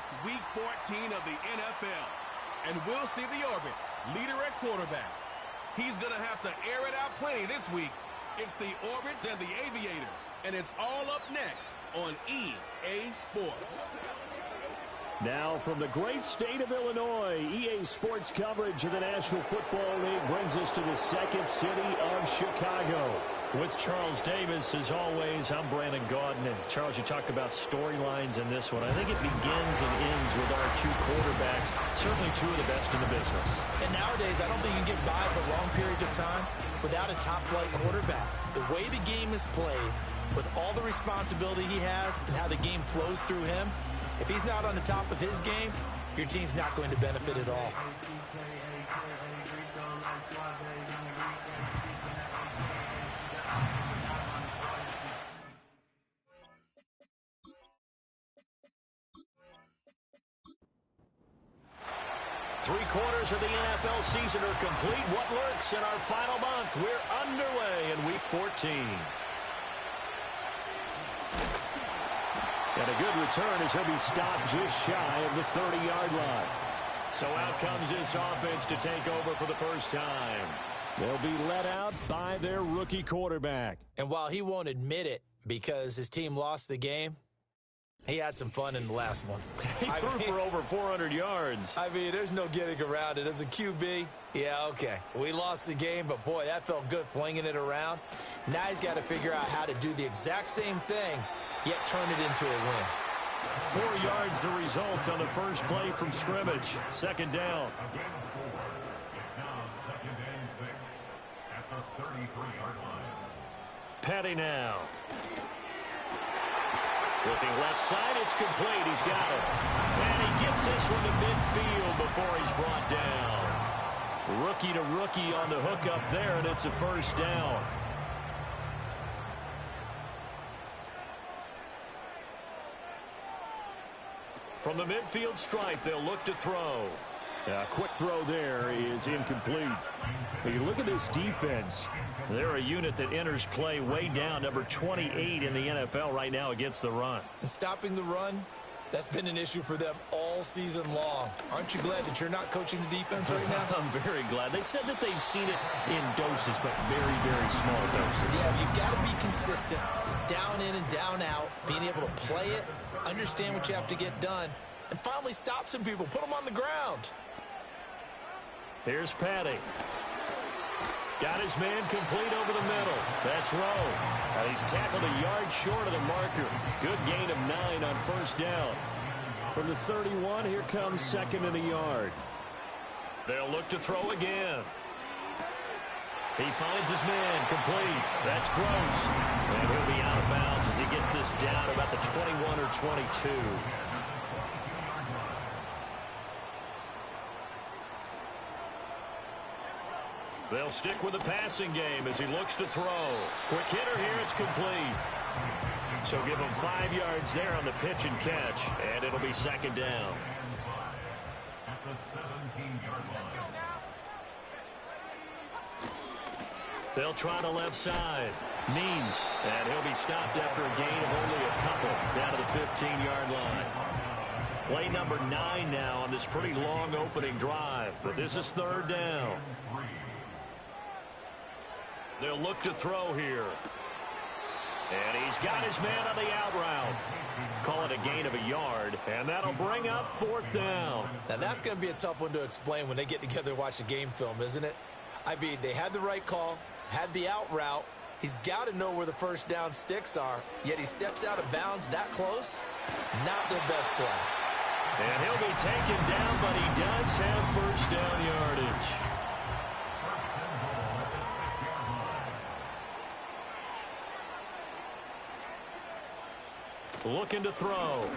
It's Week 14 of the NFL, and we'll see the Orbits, leader at quarterback. He's going to have to air it out plenty this week. It's the Orbits and the Aviators, and it's all up next on EA Sports. Now from the great state of Illinois, EA Sports coverage of the National Football League brings us to the second city of Chicago. With Charles Davis, as always, I'm Brandon Gaudin. And Charles, you talk about storylines in this one. I think it begins and ends with our two quarterbacks, certainly two of the best in the business. And nowadays, I don't think you can get by for long periods of time without a top-flight quarterback. The way the game is played, with all the responsibility he has and how the game flows through him, if he's not on the top of his game, your team's not going to benefit at all. Three-quarters of the NFL season are complete. What lurks in our final month? We're underway in Week 14. And a good return as he'll be stopped just shy of the 30-yard line. So out comes this offense to take over for the first time. They'll be let out by their rookie quarterback. And while he won't admit it because his team lost the game, he had some fun in the last one. He threw for over 400 yards. I mean, there's no getting around it. As a QB, yeah, okay. We lost the game, but, boy, that felt good flinging it around. Now he's got to figure out how to do the exact same thing, yet turn it into a win. 4 yards the result on the first play from scrimmage. Second down. It's now 2nd and 6 at the 33-yard line. Petty now. Looking left side, it's complete. He's got it. And he gets this one to midfield before he's brought down. Rookie to rookie on the hook up there, and it's a first down. From the midfield stripe, they'll look to throw. A quick throw there is incomplete. When you look at this defense, they're a unit that enters play way down, number 28 in the NFL right now against the run. And stopping the run, that's been an issue for them all season long. Aren't you glad that you're not coaching the defense right now? I'm very glad. They said that they've seen it in doses, but very, very small doses. Yeah, you've got to be consistent. It's down in and down out, being able to play it, understand what you have to get done, and finally stop some people, put them on the ground. Here's Patty. Got his man complete over the middle. That's Rowe. And he's tackled a yard short of the marker. Good gain of 9 on first down. From the 31, here comes second and a yard. They'll look to throw again. He finds his man complete. That's Gross. And he'll be out of bounds as he gets this down about the 21 or 22. They'll stick with the passing game as he looks to throw. Quick hitter here, it's complete. So give him 5 yards there on the pitch and catch, and it'll be second down. At the 17-yard line. They'll try the left side. Means, and he'll be stopped after a gain of only a couple down to the 15-yard line. Play number 9 now on this pretty long opening drive, but this is third down. They'll look to throw here. And he's got his man on the out route. Call it a gain of a yard, and that'll bring up fourth down. Now, that's going to be a tough one to explain when they get together and watch the game film, isn't it? I mean, they had the right call, had the out route. He's got to know where the first down sticks are, yet he steps out of bounds that close. Not their best play. And he'll be taken down, but he does have first down yardage. Looking to throw.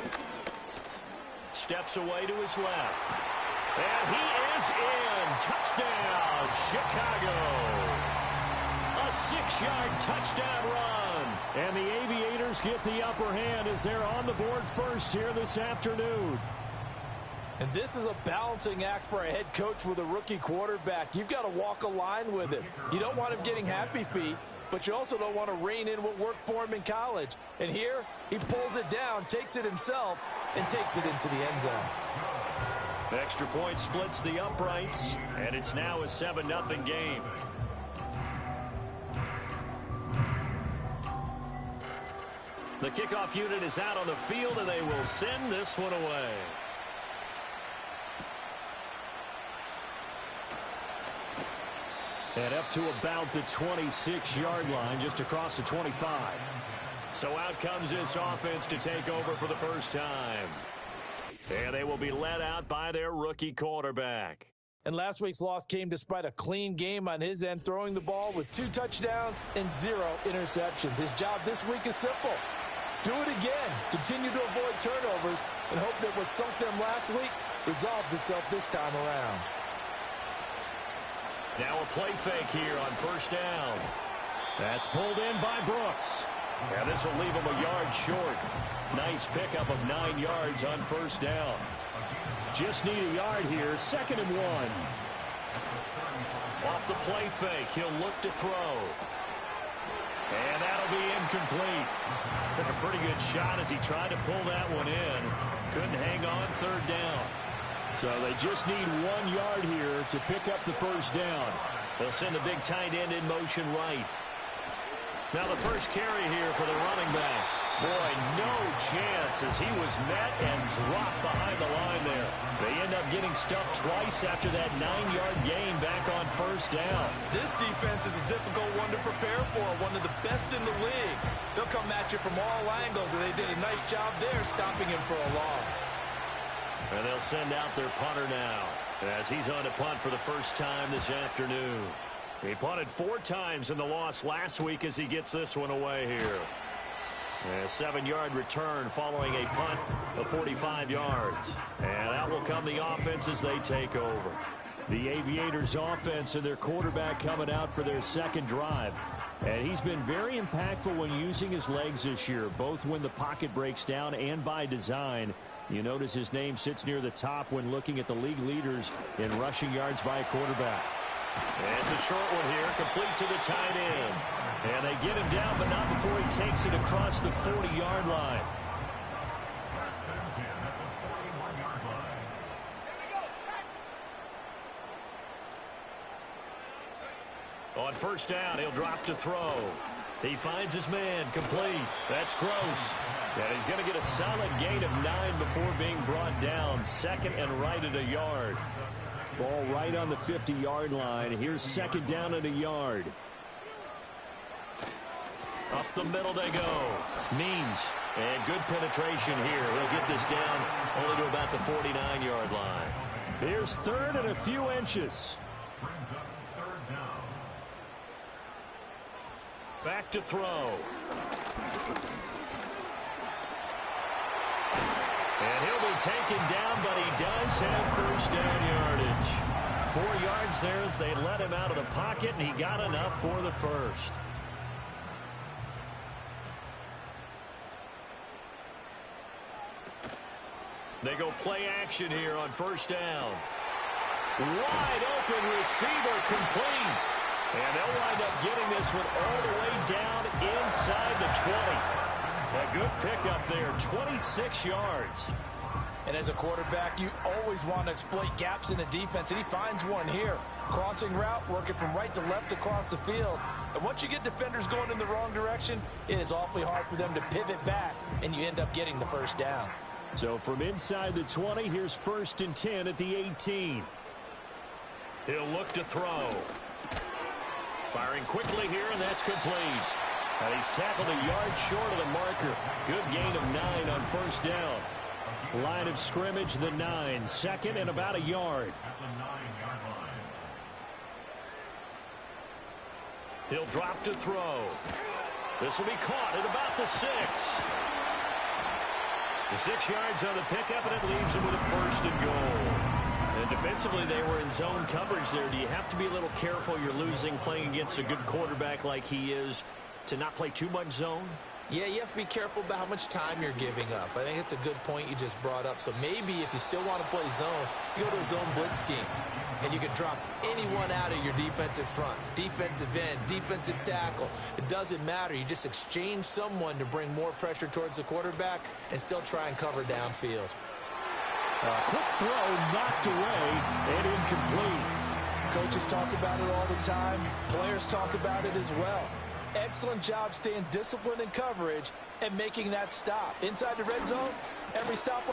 Steps away to his left. And he is in. Touchdown, Chicago. A 6-yard touchdown run. And the Aviators get the upper hand as they're on the board first here this afternoon. And this is a balancing act for a head coach with a rookie quarterback. You've got to walk a line with it. You don't want him getting happy feet. but you also don't want to rein in what worked for him in college. And here, he pulls it down, takes it himself, and takes it into the end zone. Extra point splits the uprights, and it's now a 7-0 game. The kickoff unit is out on the field, and they will send this one away. And up to about the 26-yard line, just across the 25. So out comes this offense to take over for the first time. And they will be led out by their rookie quarterback. And last week's loss came despite a clean game on his end, throwing the ball with 2 touchdowns and 0 interceptions. His job this week is simple. Do it again. Continue to avoid turnovers and hope that what sunk them last week resolves itself this time around. Now a play fake here on first down. That's pulled in by Brooks. And this will leave him a yard short. Nice pickup of 9 yards on first down. Just need a yard here, 2nd and 1. Off the play fake, he'll look to throw. And that'll be incomplete. Took a pretty good shot as he tried to pull that one in. Couldn't hang on 3rd down. So they just need 1 yard here to pick up the first down. They'll send the big tight end in motion right. Now the first carry here for the running back. Boy, no chance as he was met and dropped behind the line there. They end up getting stuffed twice after that 9-yard gain back on first down. This defense is a difficult one to prepare for, one of the best in the league. They'll come at you from all angles, and they did a nice job there stopping him for a loss. And they'll send out their punter now as he's on to punt for the first time this afternoon. He punted 4 times in the loss last week as he gets this one away here. A 7-yard return following a punt of 45 yards. And out will come the offense as they take over. The Aviators offense and their quarterback coming out for their second drive. And he's been very impactful when using his legs this year, both when the pocket breaks down and by design. You notice his name sits near the top when looking at the league leaders in rushing yards by a quarterback. And it's a short one here, complete to the tight end. And they get him down, but not before he takes it across the 40-yard line. On first down, he'll drop to throw. He finds his man, complete. That's Gross. And he's going to get a solid gain of 9 before being brought down. 2nd and right at a yard. Ball right on the 50-yard line. Here's 2nd down at a yard. Up the middle they go. Means. And good penetration here. He'll get this down only to about the 49-yard line. Here's 3rd and a few inches. Back to throw. And he'll be taken down, but he does have first down yardage. 4 yards there as they let him out of the pocket, and he got enough for the first. They go play action here on first down. Wide open receiver complete. And they'll wind up getting this one all the way down inside the 20. A good pickup there, 26 yards. And as a quarterback, you always want to exploit gaps in the defense, and he finds one here. Crossing route, working from right to left across the field. And once you get defenders going in the wrong direction, it is awfully hard for them to pivot back, and you end up getting the first down. So from inside the 20, here's 1st and 10 at the 18. He'll look to throw. Firing quickly here, and that's complete. And he's tackled a yard short of the marker. Good gain of 9 on first down. Line of scrimmage, the 9. 2nd and about a yard. At the 9-yard line. He'll drop to throw. This will be caught at about the 6. The 6 yards on the pickup, and it leaves him with a 1st and goal. And defensively, they were in zone coverage there. Do you have to be a little careful? You're losing playing against a good quarterback like he is to not play too much zone? Yeah, you have to be careful about how much time you're giving up. I think it's a good point you just brought up. So maybe if you still want to play zone, you go to a zone blitz scheme. and you can drop anyone out of your defensive front. Defensive end, defensive tackle. It doesn't matter. You just exchange someone to bring more pressure towards the quarterback and still try and cover downfield. Quick throw knocked away and incomplete. Coaches talk about it all the time. Players talk about it as well. Excellent job staying disciplined in coverage and making that stop. Inside the red zone, every stop.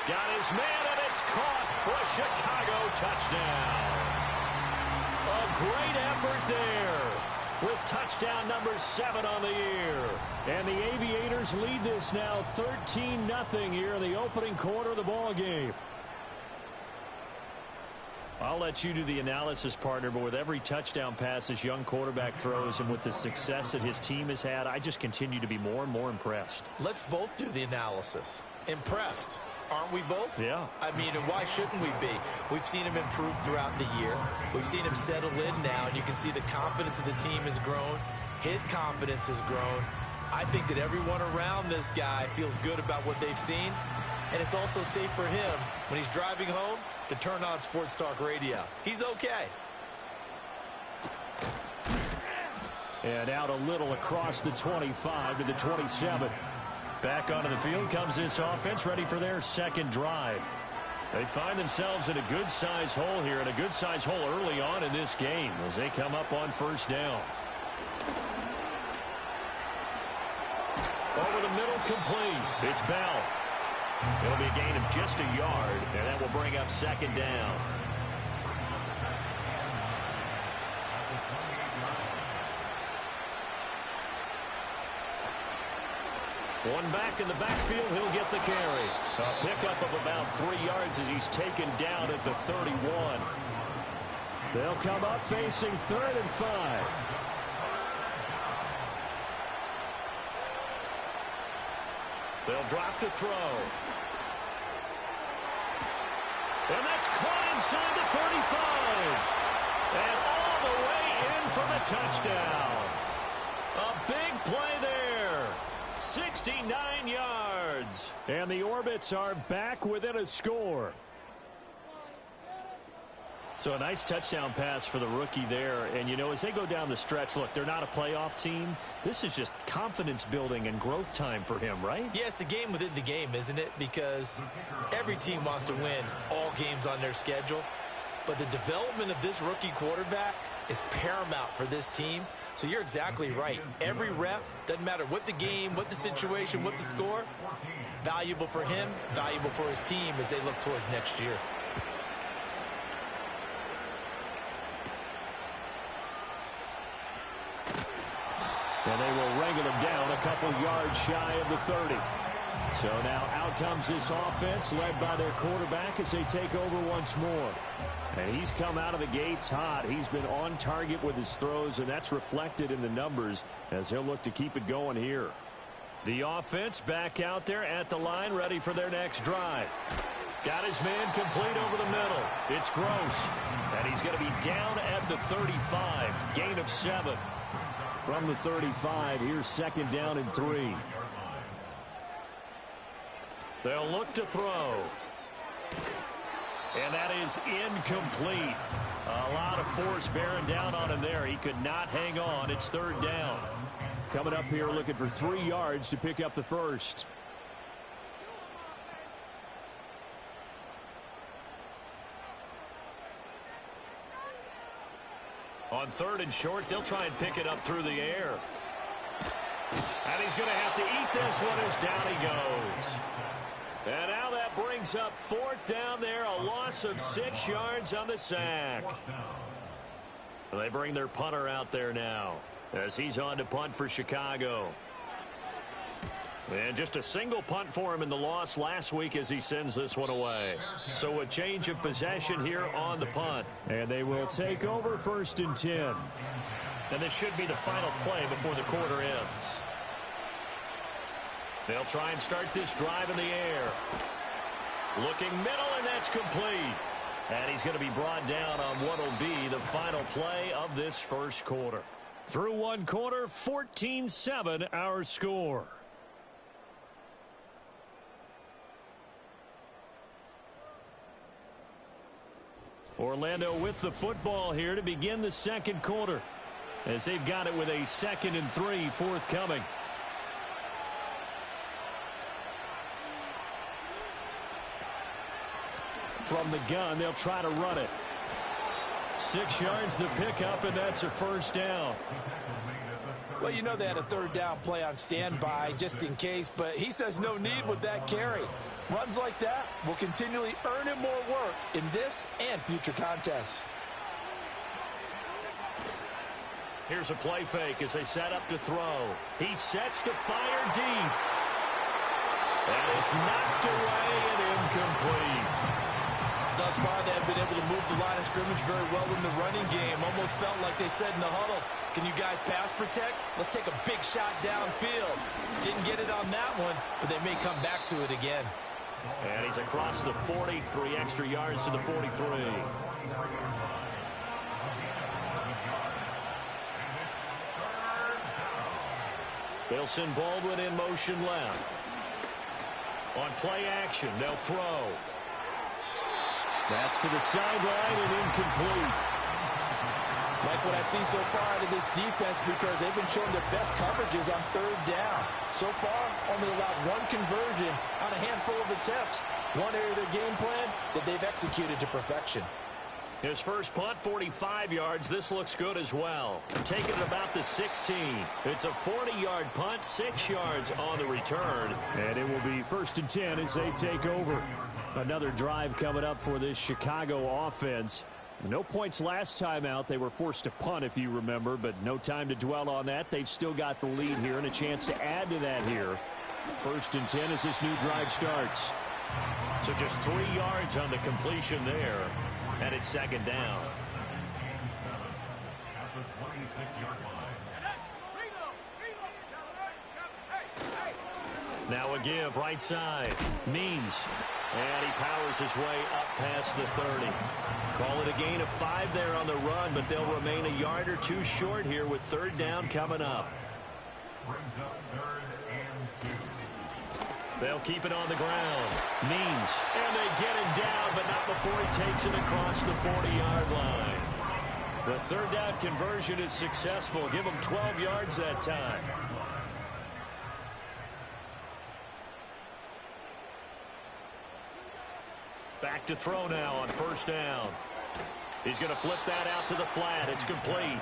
Got his man, and it's caught for a Chicago touchdown. A great effort there with touchdown number 7 on the year. And the Aviators lead this now 13-0 here in the opening quarter of the ball game. I'll let you do the analysis, partner, but with every touchdown pass this young quarterback throws and with the success that his team has had, I just continue to be more and more impressed. Let's both do the analysis. Impressed. Aren't we both? Yeah. I mean, and why shouldn't we be? We've seen him improve throughout the year. We've seen him settle in now, and you can see the confidence of the team has grown. His confidence has grown. I think that everyone around this guy feels good about what they've seen, and it's also safe for him when he's driving home to turn on Sports Talk Radio. He's okay. And out a little across the 25 to the 27. Back onto the field comes this offense, ready for their second drive. They find themselves in a good-sized hole here, and a good-sized hole early on in this game as they come up on first down. Over the middle, complete. It's Bell. It'll be a gain of just a yard, and that will bring up second down. One back in the backfield, he'll get the carry. A pickup of about 3 yards as he's taken down at the 31. They'll come up facing 3rd and 5. They'll drop the throw. And that's caught inside the 35. And all the way in for the touchdown. A big play there. 69 yards. And the Orbits are back within a score. So a nice touchdown pass for the rookie there. And, you know, as they go down the stretch, look, they're not a playoff team. This is just confidence building and growth time for him, right? Yeah, it's a game within the game, isn't it? Because every team wants to win all games on their schedule. But the development of this rookie quarterback is paramount for this team. So you're exactly right. Every rep, doesn't matter what the game, what the situation, what the score, valuable for him, valuable for his team as they look towards next year. And they will wrangle him down a couple yards shy of the 30. So now out comes this offense led by their quarterback as they take over once more. And he's come out of the gates hot. He's been on target with his throws, and that's reflected in the numbers as he'll look to keep it going here. The offense back out there at the line, ready for their next drive. Got his man complete over the middle. It's Gross. And he's going to be down at the 35. Gain of 7. From the 35, here's second down and 3. They'll look to throw. And that is incomplete. A lot of force bearing down on him there. He could not hang on. It's 3rd down. Coming up here looking for 3 yards to pick up the first. On 3rd and short, they'll try and pick it up through the air. And he's going to have to eat this one as down he goes. And now that brings up 4th down there, a loss of 6 yards on the sack. They bring their punter out there now as he's on to punt for Chicago. And just a single punt for him in the loss last week as he sends this one away. So a change of possession here on the punt. And they will take over 1st and 10. And this should be the final play before the quarter ends. They'll try and start this drive in the air. Looking middle, and that's complete. And he's going to be brought down on what will be the final play of this first quarter. Through one quarter, 14-7 our score. Orlando with the football here to begin the second quarter, as they've got it with a 2nd and 3 forthcoming. From the gun, they'll try to run it. 6 yards the pickup, and that's a first down. Well, you know they had a 3rd down play on standby just in case, but he says no need with that carry. Runs like that will continually earn him more work in this and future contests. Here's a play fake as they set up to throw. He sets to fire deep. And it's knocked away and incomplete. Thus far, they have been able to move the line of scrimmage very well in the running game. Almost felt like they said in the huddle, can you guys pass protect? Let's take a big shot downfield. Didn't get it on that one, but they may come back to it again. And he's across the 40, 3 extra yards to the 43. They'll send Baldwin in motion left. On play action, they'll throw. That's to the sideline and incomplete. Like what I see so far out of this defense, because they've been showing their best coverages on 3rd down. So far, only allowed 1 conversion on a handful of attempts. One area of their game plan that they've executed to perfection. His first punt, 45 yards. This looks good as well. Taking it about the 16. It's a 40-yard punt, 6 yards on the return. And it will be 1st and 10 as they take over. Another drive coming up for this Chicago offense. No points last time out. They were forced to punt, if you remember, but no time to dwell on that. They've still got the lead here and a chance to add to that here. 1st and 10 as this new drive starts. So just 3 yards on the completion there. And it's 2nd down. Now a give right side. Means. And he powers his way up past the 30. Call it a gain of 5 there on the run, but they'll remain a yard or 2 short here with 3rd down coming up. They'll keep it on the ground. Means. And they get him down, but not before he takes it across the 40-yard line. The 3rd down conversion is successful. Give him 12 yards that time. Back to throw now on 1st down. He's going to flip that out to the flat. It's complete.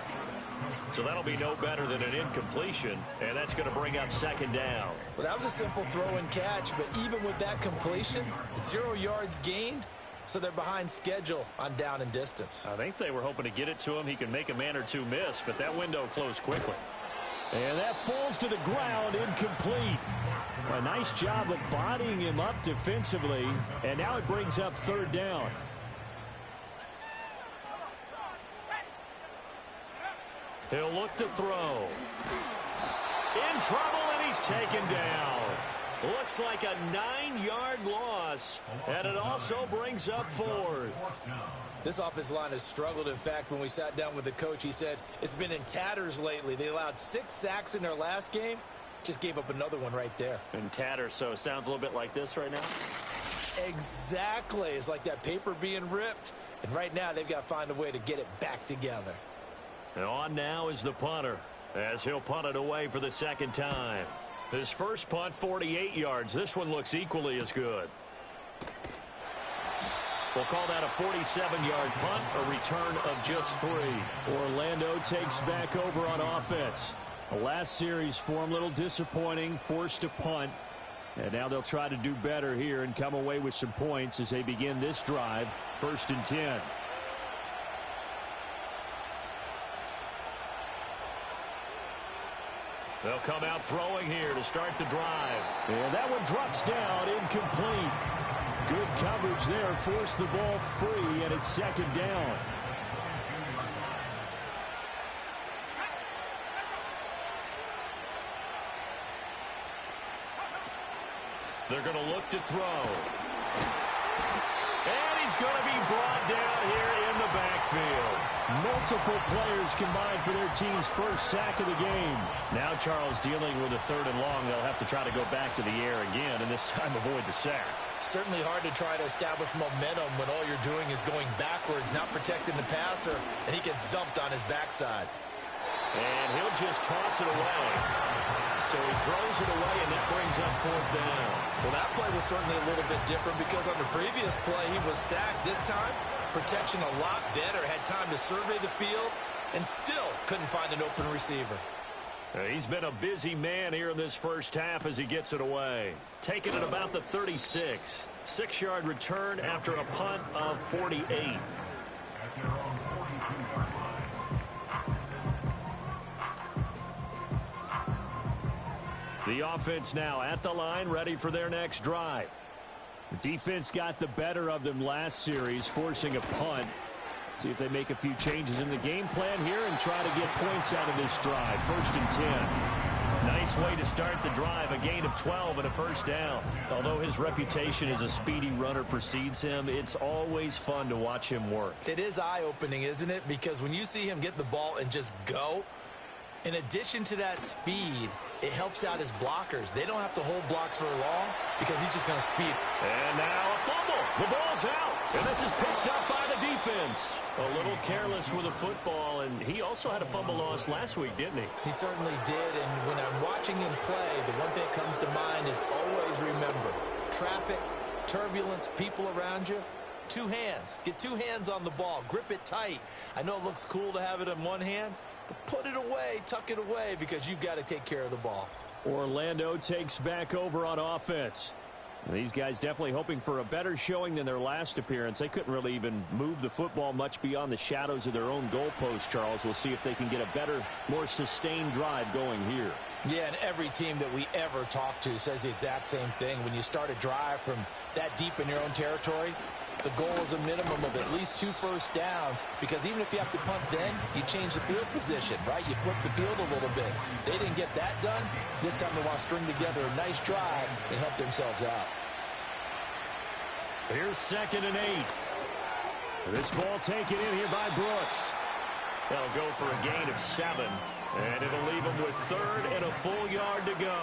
So that'll be no better than an incompletion, and that's going to bring up 2nd down. Well, that was a simple throw and catch, but even with that completion, 0 yards gained, so they're behind schedule on down and distance. I think they were hoping to get it to him. He can make a man or 2 miss, but that window closed quickly. And that falls to the ground, incomplete. A nice job of bodying him up defensively, and now it brings up 3rd down. He'll look to throw. In trouble, and he's taken down. Looks like a 9-yard loss, and it also brings up 4th. This offensive line has struggled. In fact, when we sat down with the coach, he said it's been in tatters lately. They allowed 6 sacks in their last game. Just gave up another one right there. In tatters, so it sounds a little bit like this right now? Exactly. It's like that paper being ripped. And right now, they've got to find a way to get it back together. And on now is the punter, as he'll punt it away for the 2nd time. His first punt, 48 yards. This one looks equally as good. We'll call that a 47-yard punt, a return of just 3. Orlando takes back over on offense. The last series for him, a little disappointing, forced to punt. And now they'll try to do better here and come away with some points as they begin this drive, 1st and 10. They'll come out throwing here to start the drive. And that one drops down, incomplete. Good coverage there, forced the ball free, and it's 2nd down. They're going to look to throw. And he's going to be brought down here in the backfield. Multiple players combined for their team's first sack of the game. Now Charles dealing with a 3rd and long. They'll have to try to go back to the air again, and this time avoid the sack. Certainly hard to try to establish momentum when all you're doing is going backwards, not protecting the passer, and he gets dumped on his backside. And he'll just toss it away. So he throws it away, and that brings up 4th down. Well, that play was certainly a little bit different because on the previous play, he was sacked. This time, protection a lot better, had time to survey the field, and still couldn't find an open receiver. He's been a busy man here in this first half as he gets it away. Taking it about the 36. 6-yard return after a punt of 48. The offense now at the line, ready for their next drive. The defense got the better of them last series, forcing a punt. See if they make a few changes in the game plan here and try to get points out of this drive. 1st and 10. Nice way to start the drive, a gain of 12 and a 1st down. Although his reputation as a speedy runner precedes him, it's always fun to watch him work. It is eye-opening, isn't it? Because when you see him get the ball and just go, in addition to that speed, it helps out his blockers. They don't have to hold blocks for long because he's just going to speed. And now a fumble. The ball's out. And this is picked up by the defense. A little careless with the football, and he also had a fumble loss last week, didn't he? He certainly did, and when I'm watching him play, the one thing that comes to mind is always remember, traffic, turbulence, people around you, 2 hands. Get 2 hands on the ball. Grip it tight. I know it looks cool to have it in one hand, but put it away, tuck it away, because you've got to take care of the ball. Orlando takes back over on offense. These guys definitely hoping for a better showing than their last appearance. They couldn't really even move the football much beyond the shadows of their own goalpost, Charles. We'll see if they can get a better, more sustained drive going here. Yeah, and every team that we ever talk to says the exact same thing. When you start a drive from that deep in your own territory, the goal is a minimum of at least 2 first downs, because even if you have to punt then, you change the field position, right? You flip the field a little bit. They didn't get that done. This time they want to string together a nice drive and help themselves out. Here's 2nd and 8. This ball taken in here by Brooks. They'll go for a gain of 7, and it'll leave them with 3rd and a full yard to go.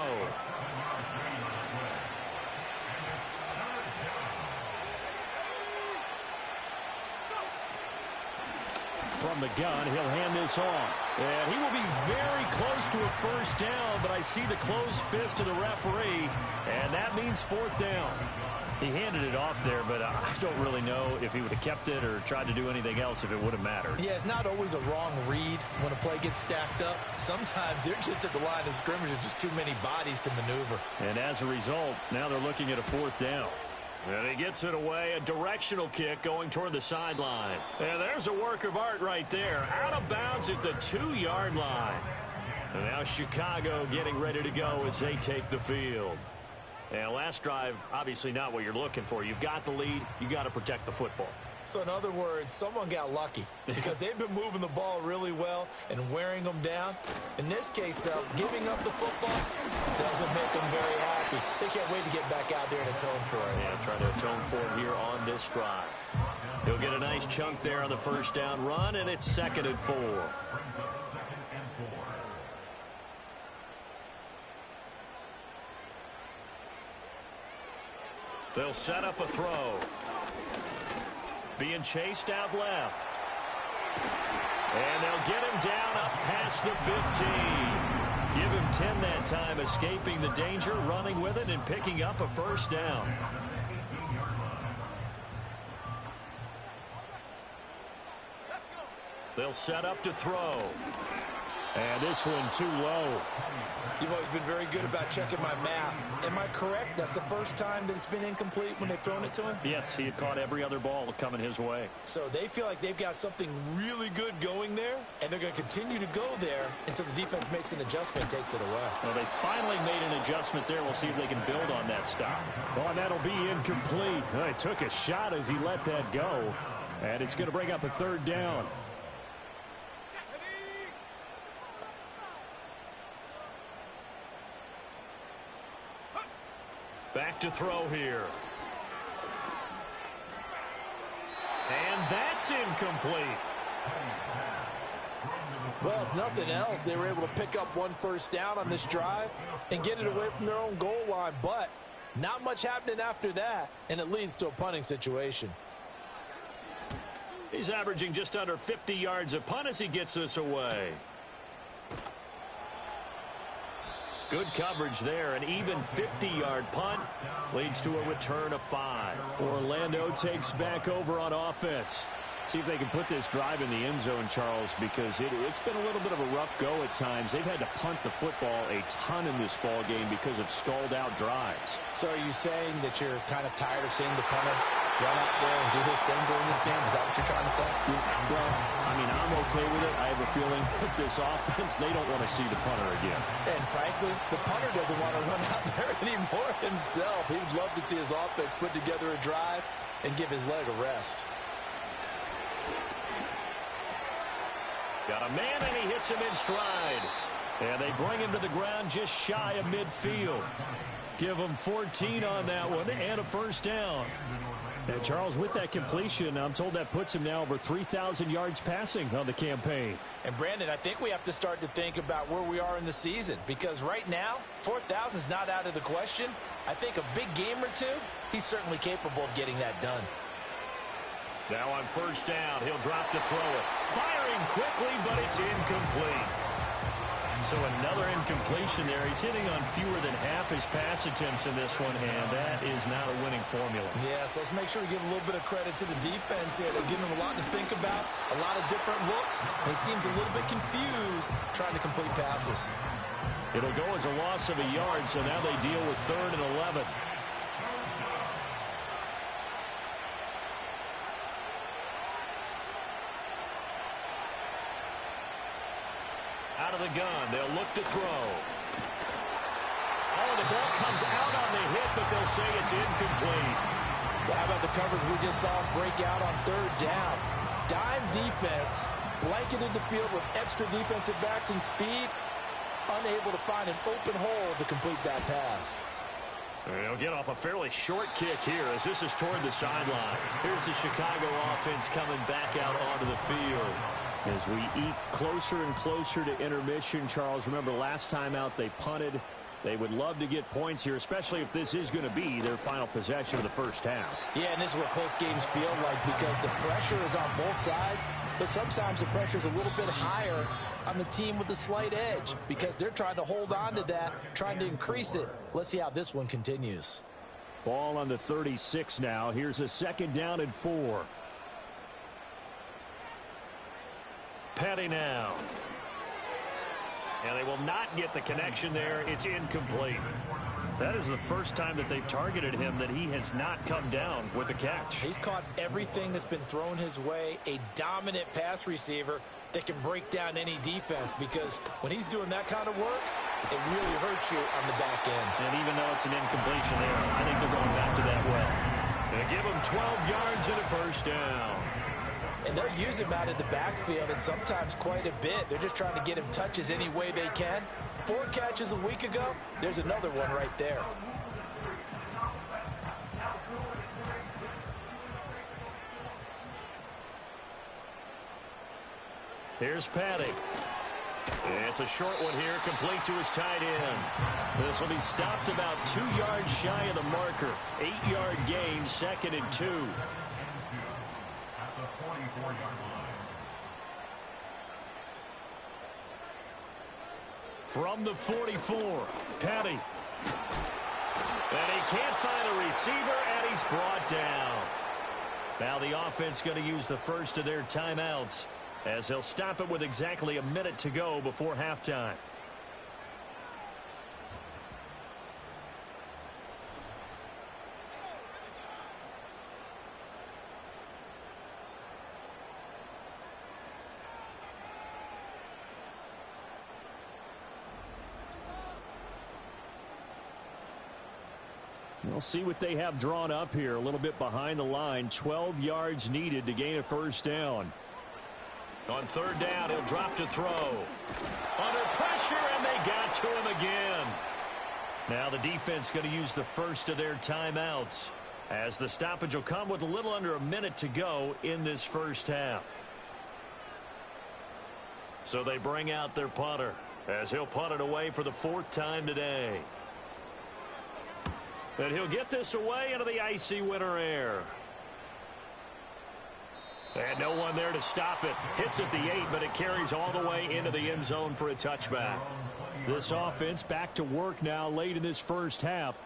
From the gun, he'll hand this off. And he will be very close to a 1st down, but I see the closed fist of the referee, and that means 4th down. He handed it off there, but I don't really know if he would have kept it or tried to do anything else if it would have mattered. Yeah, it's not always a wrong read when a play gets stacked up. Sometimes they're just at the line of scrimmage. There's just too many bodies to maneuver. And as a result, now they're looking at a 4th down. And he gets it away, a directional kick going toward the sideline. And there's a work of art right there. Out of bounds at the 2-yard line. And now Chicago getting ready to go as they take the field. And last drive, obviously not what you're looking for. You've got the lead. You got to protect the football. So in other words, someone got lucky because they've been moving the ball really well and wearing them down. In this case, though, giving up the football doesn't make them very happy. They can't wait to get back out there and atone for it. Yeah, trying to atone for it here on this drive. He'll get a nice chunk there on the 1st down run, and it's 2nd and 4. They'll set up a throw. Being chased out left. And they'll get him down up past the 15. Give him 10 that time, escaping the danger, running with it, and picking up a 1st down. They'll set up to throw. And this one too low. You've always been very good about checking my math. Am I correct? That's the first time that it's been incomplete when they've thrown it to him? Yes, he had caught every other ball coming his way. So they feel like they've got something really good going there, and they're going to continue to go there until the defense makes an adjustment and takes it away. Well, they finally made an adjustment there. We'll see if they can build on that stop. Well, and that'll be incomplete. Well, he took a shot as he let that go, and it's going to bring up a 3rd down. Back to throw here. that's incomplete. Well, if nothing else, they were able to pick up one first down on this drive and get it away from their own goal line. But not much happening after that, and it leads to a punting situation. He's averaging just under 50 yards a punt as he gets this away. Good coverage there. An even 50-yard punt leads to a return of 5. Orlando takes back over on offense. See if they can put this drive in the end zone, Charles, because it's been a little bit of a rough go at times. They've had to punt the football a ton in this ball game because of stalled-out drives. So are you saying that you're kind of tired of seeing the punter run out there and do his thing during this game? Is that what you're trying to say? Well, I mean, I'm okay with it. I have a feeling that this offense, they don't want to see the punter again. And frankly, the punter doesn't want to run out there anymore himself. He would love to see his offense put together a drive and give his leg a rest. Got a man, and he hits him in stride. And they bring him to the ground just shy of midfield. Give him 14 on that one and a first down. And Charles, with that completion, I'm told that puts him now over 3,000 yards passing on the campaign. And Brandon, I think we have to start to think about where we are in the season, because right now, 4,000 is not out of the question. I think a big game or two, he's certainly capable of getting that done. Now on first down, he'll drop to throw it. Firing quickly, but it's incomplete. So another incompletion there. He's hitting on fewer than half his pass attempts in this one, and that is not a winning formula. Yes, let's make sure we give a little bit of credit to the defense here. They're giving him a lot to think about, a lot of different looks, and he seems a little bit confused trying to complete passes. It'll go as a loss of a yard, so now they deal with 3rd and 11. Out of the gun, they'll look to throw. Oh, the ball comes out on the hit, but they'll say it's incomplete. Well, how about the coverage we just saw break out on 3rd down? Dime defense, blanketed the field with extra defensive backs and speed, unable to find an open hole to complete that pass. They'll get off a fairly short kick here as this is toward the sideline. Here's the Chicago offense coming back out onto the field. As we eke closer and closer to intermission, Charles, remember last time out they punted. They would love to get points here, especially if this is going to be their final possession of the first half. Yeah, and this is what close games feel like, because the pressure is on both sides, but sometimes the pressure is a little bit higher on the team with the slight edge because they're trying to hold on to that, trying to increase it. Let's see how this one continues. Ball on the 36 now. Here's a 2nd down and 4. Petty now. And they will not get the connection there. It's incomplete. That is the first time that they've targeted him that he has not come down with a catch. He's caught everything that's been thrown his way, a dominant pass receiver that can break down any defense, because when he's doing that kind of work, it really hurts you on the back end. And even though it's an incompletion there, I think they're going back to that well. They give him 12 yards and a first down. And they're using him out of the backfield, and sometimes quite a bit. They're just trying to get him touches any way they can. 4 catches a week ago. There's another one right there. Here's Patty. It's a short one here, complete to his tight end. This will be stopped about 2 yards shy of the marker. 8-yard gain, 2nd and 2. From the 44, Petty. And he can't find a receiver, and he's brought down. Now the offense going to use the first of their timeouts, as they'll stop it with exactly a minute to go before halftime. We'll see what they have drawn up here. A little bit behind the line. 12 yards needed to gain a first down. On 3rd down, he'll drop to throw. Under pressure, and they got to him again. Now the defense going to use the first of their timeouts as the stoppage will come with a little under a minute to go in this first half. So they bring out their punter as he'll punt it away for the 4th time today. And he'll get this away into the icy winter air. And no one there to stop it. Hits at the 8, but it carries all the way into the end zone for a touchback. This offense back to work now late in this first half.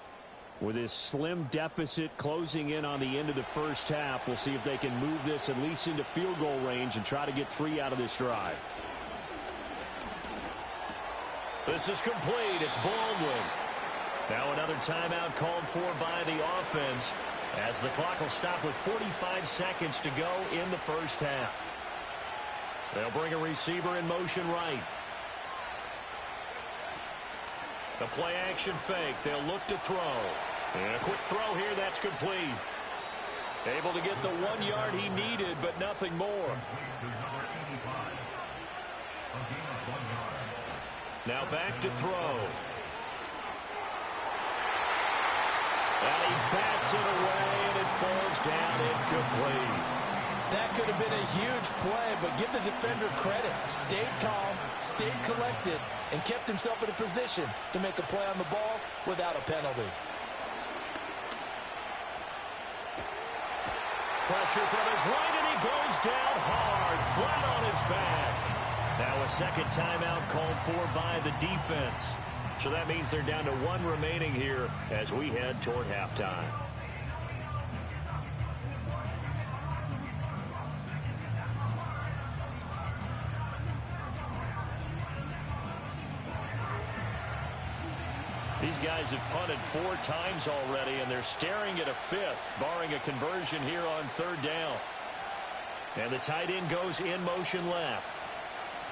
With this slim deficit closing in on the end of the first half, we'll see if they can move this at least into field goal range and try to get 3 out of this drive. This is complete. It's Baldwin. Now another timeout called for by the offense as the clock will stop with 45 seconds to go in the first half. They'll bring a receiver in motion right. The play action fake. They'll look to throw. And a quick throw here. That's complete. Able to get the 1 yard he needed, but nothing more. Now back to throw. And he bats it away, and it falls down incomplete. That could have been a huge play, but give the defender credit. Stayed calm, stayed collected, and kept himself in a position to make a play on the ball without a penalty. Pressure from his right, and he goes down hard, flat on his back. Now a second timeout called for by the defense. So that means they're down to 1 remaining here as we head toward halftime. These guys have punted 4 times already, and they're staring at a 5th, barring a conversion here on 3rd down. And the tight end goes in motion left.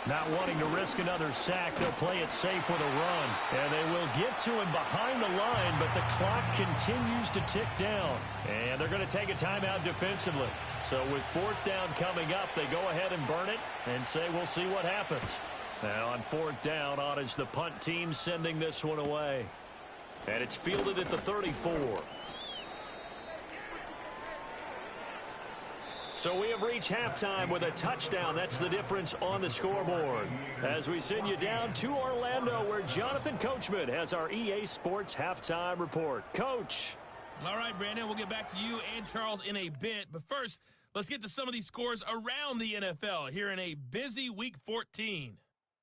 Not wanting to risk another sack, they'll play it safe with a run. And they will get to him behind the line, but the clock continues to tick down. And they're going to take a timeout defensively. So with 4th down coming up, they go ahead and burn it and say we'll see what happens. Now on 4th down, on is the punt team sending this one away. And it's fielded at the 34. So we have reached halftime with a touchdown. That's the difference on the scoreboard. As we send you down to Orlando, where Jonathan Coachman has our EA Sports halftime report. Coach. All right, Brandon, we'll get back to you and Charles in a bit. But first, let's get to some of these scores around the NFL here in a busy Week 14.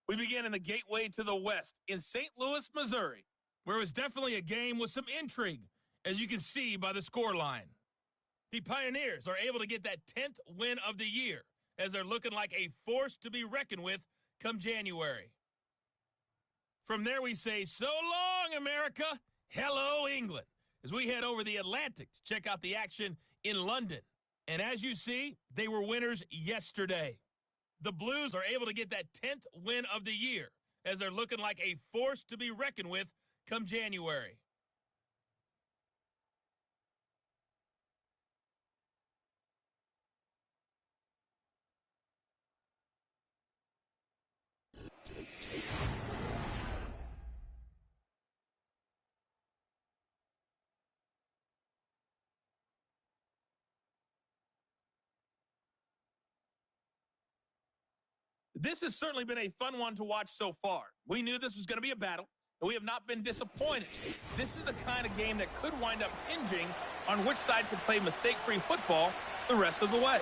We begin in the gateway to the West in St. Louis, Missouri, where it was definitely a game with some intrigue, as you can see by the score line. The Pioneers are able to get that 10th win of the year, as they're looking like a force to be reckoned with come January. From there, we say, so long, America. Hello, England, as we head over the Atlantic to check out the action in London. And as you see, they were winners yesterday. The Blues are able to get that 10th win of the year, as they're looking like a force to be reckoned with come January. This has certainly been a fun one to watch so far. We knew this was going to be a battle, and we have not been disappointed. This is the kind of game that could wind up hinging on which side could play mistake-free football the rest of the way.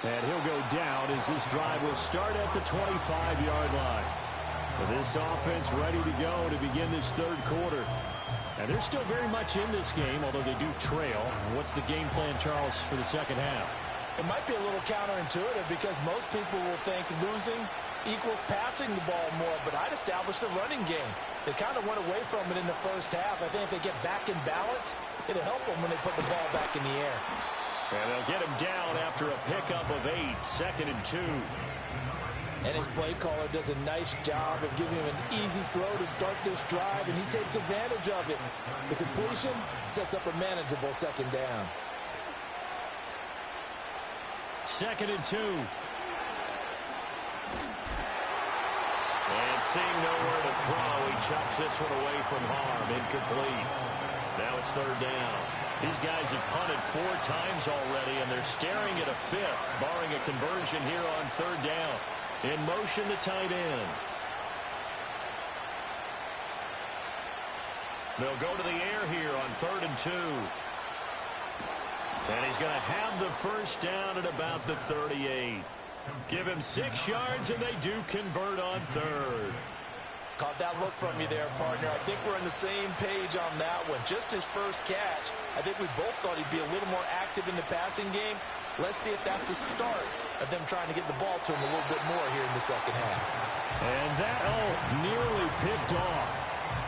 And he'll go down as this drive will start at the 25-yard line. This offense ready to go to begin this 3rd quarter. And they're still very much in this game, although they do trail. What's the game plan, Charles, for the second half? It might be a little counterintuitive because most people will think losing equals passing the ball more, but I'd establish the running game. They kind of went away from it in the first half. I think if they get back in balance, it'll help them when they put the ball back in the air. And they'll get him down after a pickup of 8, 2nd and 2. And his play caller does a nice job of giving him an easy throw to start this drive, and he takes advantage of it. The completion sets up a manageable 2nd down. 2nd and 2. And seeing nowhere to throw, he chucks this one away from harm. Incomplete. Now it's third down. These guys have punted 4 times already, and they're staring at a 5th, barring a conversion here on third down. In motion, the tight end. They'll go to the air here on 3rd and 2. And he's going to have the first down at about the 38. Give him 6 yards, and they do convert on 3rd. Caught that look from you there, partner. I think we're on the same page on that one. Just his first catch. I think we both thought he'd be a little more active in the passing game. Let's see if that's the start of them trying to get the ball to him a little bit more here in the second half. And that, nearly picked off.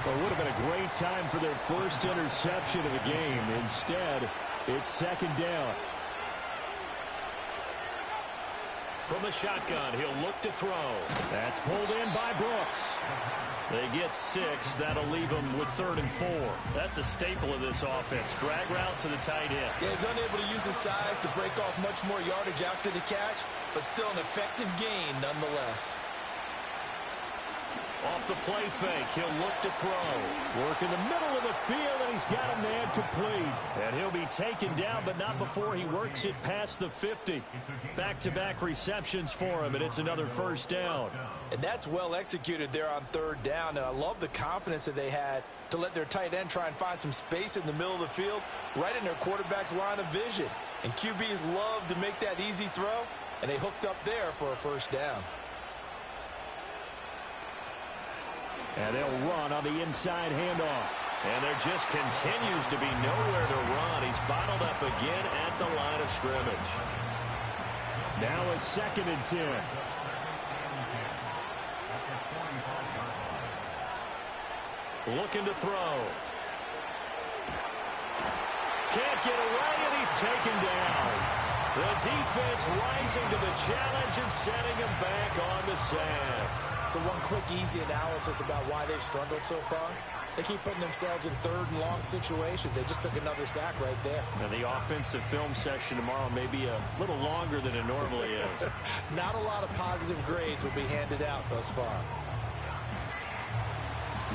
But would have been a great time for their first interception of the game. Instead, it's second down. From the shotgun, he'll look to throw. That's pulled in by Brooks. They get 6. That'll leave them with 3rd and 4. That's a staple of this offense. Drag route to the tight end. Yeah, he's unable to use his size to break off much more yardage after the catch, but still an effective gain nonetheless. Off the play fake, he'll look to throw. Work in the middle of the field, and he's got a man complete. And he'll be taken down, but not before he works it past the 50. Back-to-back receptions for him, and it's another first down. And that's well executed there on third down, and I love the confidence that they had to let their tight end try and find some space in the middle of the field, right in their quarterback's line of vision. And QBs love to make that easy throw, and they hooked up there for a first down. And they'll run on the inside handoff. And there just continues to be nowhere to run. He's bottled up again at the line of scrimmage. Now a 2nd and 10. Looking to throw. Can't get away, and he's taken down. The defense rising to the challenge and setting him back on the sack. So one quick, easy analysis about why they've struggled so far. They keep putting themselves in 3rd and long situations. They just took another sack right there. And the offensive film session tomorrow may be a little longer than it normally is. Not a lot of positive grades will be handed out thus far.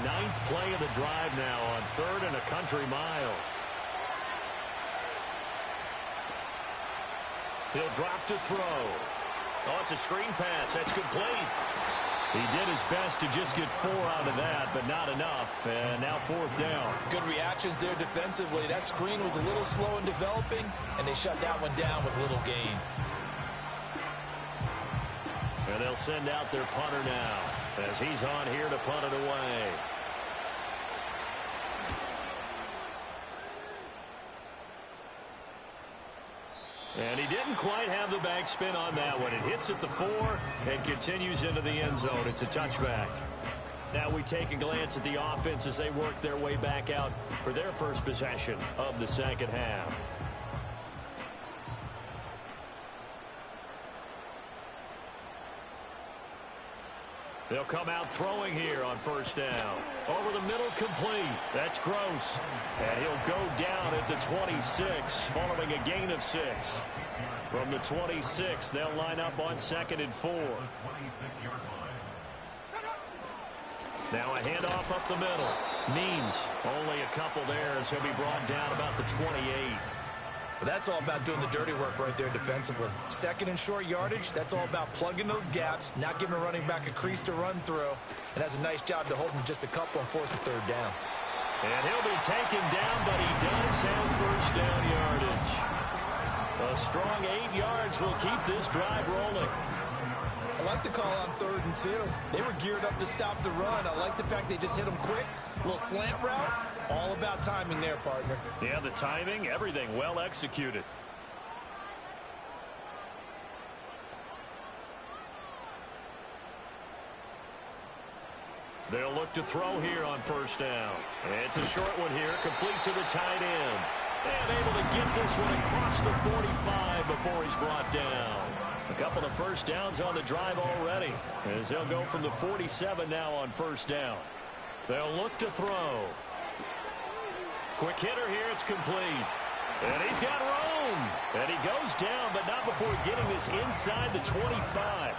9th play of the drive now on 3rd and a country mile. He'll drop to throw. Oh, it's a screen pass. That's complete. He did his best to just get 4 out of that, but not enough. And now 4th down. Good reactions there defensively. That screen was a little slow in developing, and they shut that one down with little gain. And they'll send out their punter now as he's on here to punt it away. And he didn't quite have the backspin on that one. It hits at the 4 and continues into the end zone. It's a touchback. Now we take a glance at the offense as they work their way back out for their first possession of the second half. They'll come out throwing here on first down. Over the middle, complete. That's Gross. And he'll go down at the 26, following a gain of 6. From the 26, they'll line up on 2nd and 4. Now a handoff up the middle. Means only a couple there as he'll be brought down about the 28. But that's all about doing the dirty work right there defensively. 2nd and short yardage, that's all about plugging those gaps, not giving a running back a crease to run through, and has a nice job to hold him just a couple and force a 3rd down. And he'll be taken down, but he does have first down yardage. A strong 8 yards will keep this drive rolling. I like the call on 3rd and 2. They were geared up to stop the run. I like the fact they just hit him quick. A little slant route. All about timing there, partner. Yeah, the timing, everything well executed. They'll look to throw here on first down. It's a short one here, complete to the tight end. And able to get this one across the 45 before he's brought down. A couple of first downs on the drive already, as they'll go from the 47 now on first down. They'll look to throw. Quick hitter here, it's complete. And he's got room. And he goes down, but not before getting this inside the 25.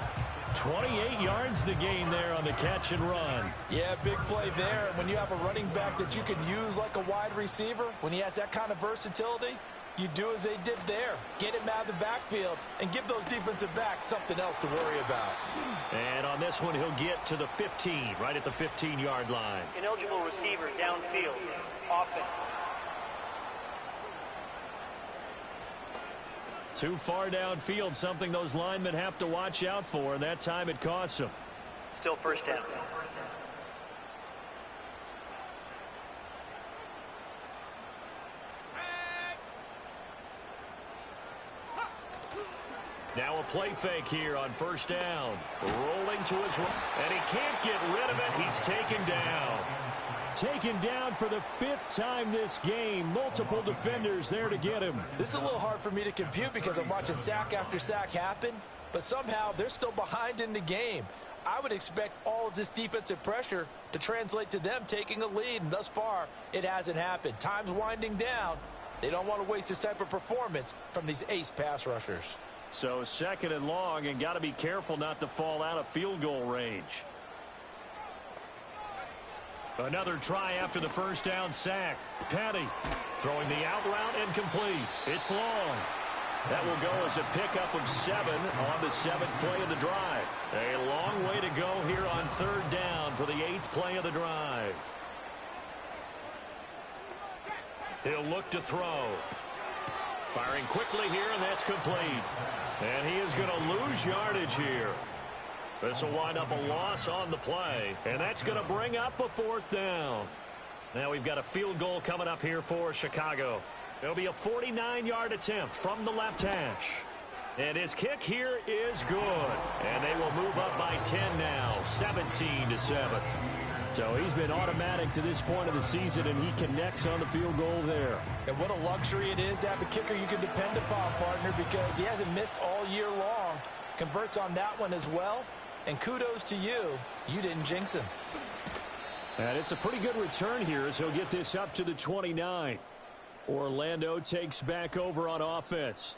28 yards the gain there on the catch and run. Yeah, big play there. And when you have a running back that you can use like a wide receiver, when he has that kind of versatility, you do as they did there. Get him out of the backfield and give those defensive backs something else to worry about. And on this one, he'll get to the 15, right at the 15-yard line. Ineligible receiver downfield. Offense. Too far downfield, something those linemen have to watch out for, and that time it costs them. Still first down. Now a play fake here on first down. Rolling to his right, and he can't get rid of it. He's taken down. Taken down for the 5th time this game. Multiple defenders there to get him. This is a little hard for me to compute because I'm watching sack after sack happen, but somehow they're still behind in the game. I would expect all of this defensive pressure to translate to them taking a lead, and thus far, it hasn't happened. Time's winding down. They don't want to waste this type of performance from these ace pass rushers. So 2nd and long, and got to be careful not to fall out of field goal range. Another try after the first down sack. Petty throwing the out route and complete. It's long. That will go as a pickup of 7 on the 7th play of the drive. A long way to go here on 3rd down for the 8th play of the drive. He'll look to throw. Firing quickly here, and that's complete. And he is going to lose yardage here. This will wind up a loss on the play, and that's going to bring up a 4th down. Now we've got a field goal coming up here for Chicago. It'll be a 49-yard attempt from the left hash. And his kick here is good. And they will move up by 10 now, 17-7. So he's been automatic to this point of the season, and he connects on the field goal there. And what a luxury it is to have a kicker you can depend upon, partner, because he hasn't missed all year long. Converts on that one as well. And kudos to you. You didn't jinx him. And it's a pretty good return here as he'll get this up to the 29. Orlando takes back over on offense.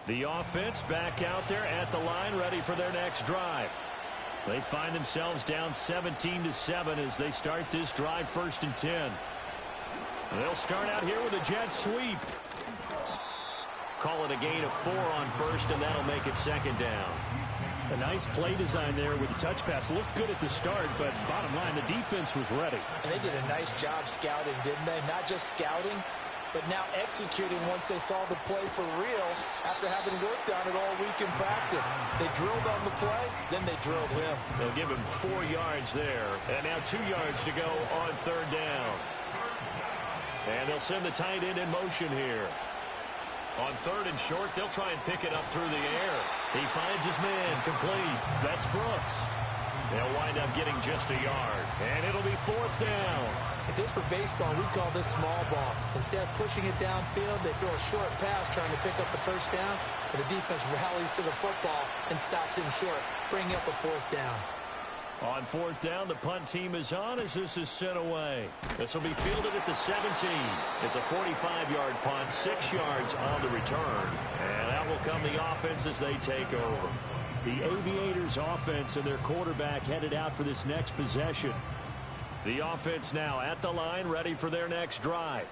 The offense back out there at the line, ready for their next drive. They find themselves down 17-7 as they start this drive 1st and 10. They'll start out here with a jet sweep. Call it a gain of 4 on 1st, and that'll make it 2nd down. A nice play design there with the touch pass. Looked good at the start, but bottom line, the defense was ready. And they did a nice job scouting, didn't they? Not just scouting, but now executing once they saw the play for real after having worked on it all week in practice. They drilled on the play, then they drilled him. They'll give him 4 yards there, and now 2 yards to go on 3rd down. And they'll send the tight end in motion here. On 3rd and short, they'll try and pick it up through the air. He finds his man, complete. That's Brooks. They'll wind up getting just a yard, and it'll be 4th down. If this were baseball, we call this small ball. Instead of pushing it downfield, they throw a short pass trying to pick up the 1st down, but the defense rallies to the football and stops him short, bringing up a 4th down. On 4th down, the punt team is on as this is sent away. This will be fielded at the 17. It's a 45-yard punt, 6 yards on the return. And out will come the offense as they take over. The Aviators offense and their quarterback headed out for this next possession. The offense now at the line, ready for their next drive.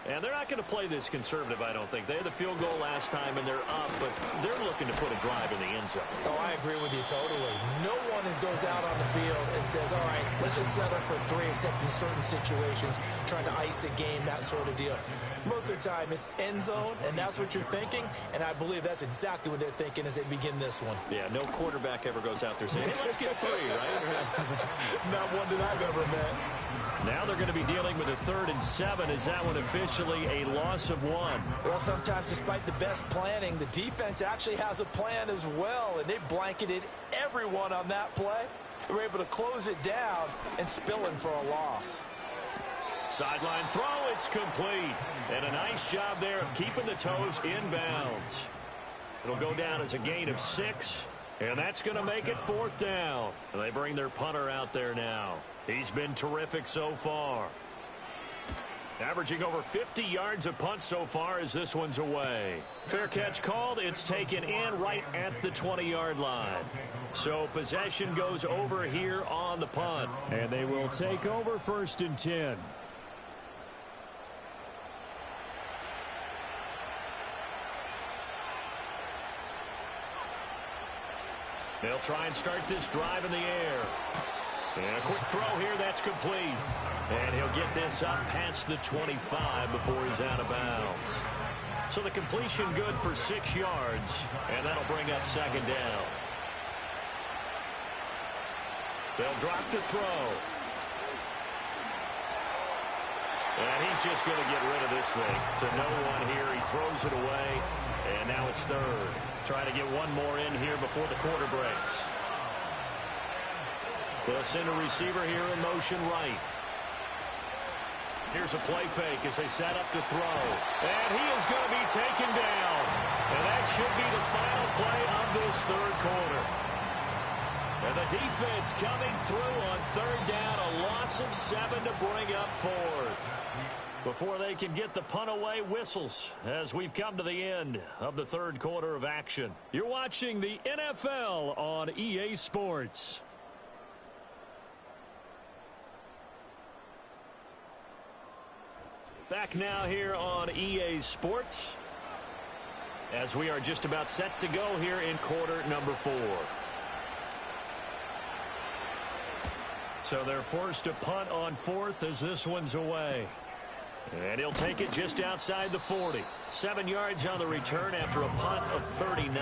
And they're not going to play this conservative, I don't think. They had the field goal last time, and they're up, but they're looking to put a drive in the end zone. Oh, I agree with you totally. No one goes out on the field and says, all right, let's just settle for 3, except in certain situations, trying to ice a game, that sort of deal. Most of the time, it's end zone, and that's what you're thinking, and I believe that's exactly what they're thinking as they begin this one. Yeah, no quarterback ever goes out there saying, hey, let's get 3, right? Not one that I've ever met. Now they're going to be dealing with a 3rd and 7. Is that one officially a loss of 1? Well, sometimes despite the best planning, the defense actually has a plan as well, and they blanketed everyone on that play. They were able to close it down and spill in for a loss. Sideline throw, it's complete. And a nice job there of keeping the toes in bounds. It'll go down as a gain of 6. And that's going to make it 4th down. And they bring their punter out there now. He's been terrific so far. Averaging over 50 yards a punt so far as this one's away. Fair catch called. It's taken in right at the 20-yard line. So possession goes over here on the punt. And they will take over 1st and 10. They'll try and start this drive in the air. And a quick throw here, that's complete. And he'll get this up past the 25 before he's out of bounds. So the completion good for 6 yards, and that'll bring up 2nd down. They'll drop the throw. And he's just going to get rid of this thing. To no one here, he throws it away, and now it's 3rd. Trying to get one more in here before the quarter breaks. They'll send a receiver here in motion right. Here's a play fake as they set up to throw. And he is going to be taken down. And that should be the final play of this 3rd quarter. And the defense coming through on 3rd down. A loss of 7 to bring up 4th. Before they can get the punt away, whistles as we've come to the end of the 3rd quarter of action. You're watching the NFL on EA Sports. Back now here on EA Sports as we are just about set to go here in quarter number 4. So they're forced to punt on 4th as this one's away. And he'll take it just outside the 40. 7 yards on the return after a punt of 39.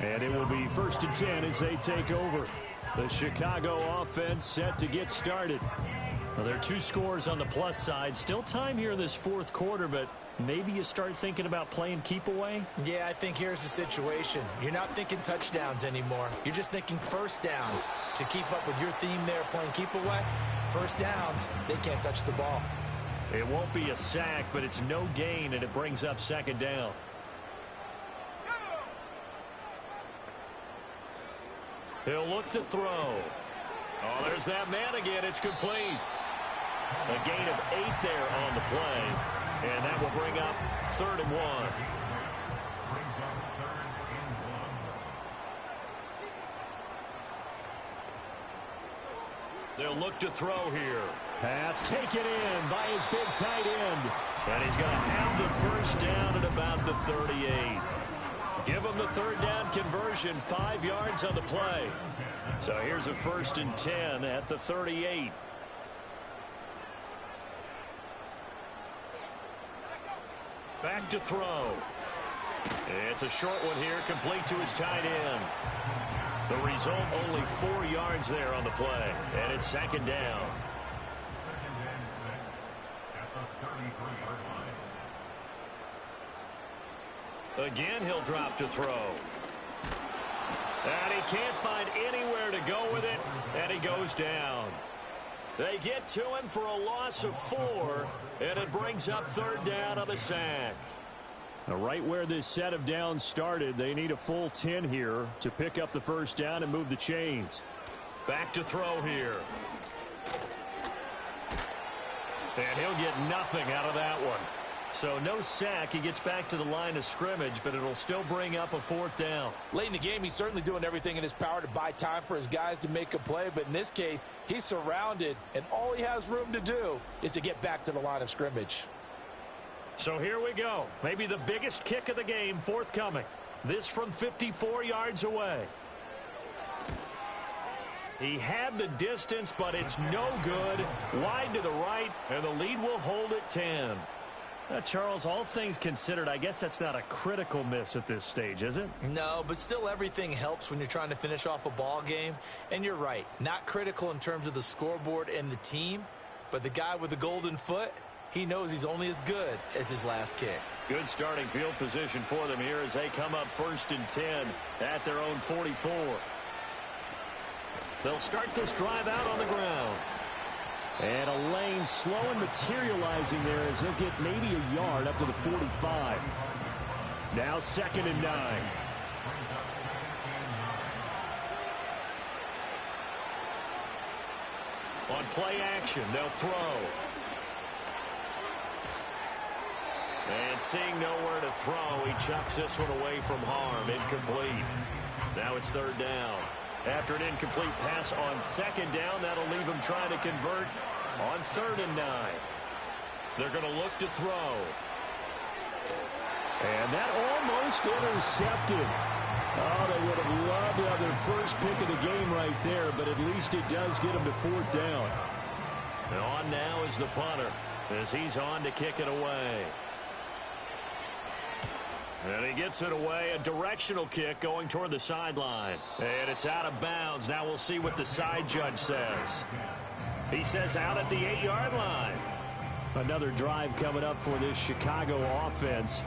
And it will be 1st and 10 as they take over. The Chicago offense set to get started. Well, there are 2 scores on the plus side. Still time here in this 4th quarter, but maybe you start thinking about playing keep away? Yeah, I think here's the situation. You're not thinking touchdowns anymore. You're just thinking 1st downs. To keep up with your theme there, playing keep away, 1st downs, they can't touch the ball. It won't be a sack, but it's no gain, and it brings up 2nd down. He'll look to throw. Oh, there's that man again. It's complete. A gain of 8 there on the play, and that will bring up 3rd and 1. They'll look to throw here. Pass taken in by his big tight end. And he's going to have the 1st down at about the 38. Give him the 3rd down conversion, 5 yards on the play. So here's a 1st and 10 at the 38. Back to throw. It's a short one here, complete to his tight end. The result, only 4 yards there on the play, and it's 2nd down. 2nd and 6 at the 33-yard line. Again, he'll drop to throw. And he can't find anywhere to go with it, and he goes down. They get to him for a loss of 4, and it brings up 3rd down on the sack. Now, right where this set of downs started, they need a full 10 here to pick up the 1st down and move the chains. Back to throw here. And he'll get nothing out of that one. So no sack. He gets back to the line of scrimmage, but it'll still bring up a 4th down. Late in the game, he's certainly doing everything in his power to buy time for his guys to make a play. But in this case, he's surrounded, and all he has room to do is to get back to the line of scrimmage. So here we go. Maybe the biggest kick of the game forthcoming. This from 54 yards away. He had the distance, but it's no good. Wide to the right, and the lead will hold at 10. Charles, all things considered, I guess that's not a critical miss at this stage, is it? No, but still everything helps when you're trying to finish off a ball game. And you're right, not critical in terms of the scoreboard and the team, but the guy with the golden foot, he knows he's only as good as his last kick. Good starting field position for them here as they come up 1st and 10 at their own 44. They'll start this drive out on the ground. And a lane slow and materializing there as he'll get maybe a yard up to the 45. Now 2nd and 9. On play action, they'll throw. And seeing nowhere to throw, he chucks this one away from harm. Incomplete. Now it's third down. After an incomplete pass on second down, that'll leave him trying to convert on 3rd and 9. They're going to look to throw. And that almost intercepted. Oh, they would have loved to have their first pick of the game right there, but at least it does get them to 4th down. And on now is the punter as he's on to kick it away. And he gets it away, a directional kick going toward the sideline. And it's out of bounds. Now we'll see what the side judge says. He says out at the 8-yard line. Another drive coming up for this Chicago offense.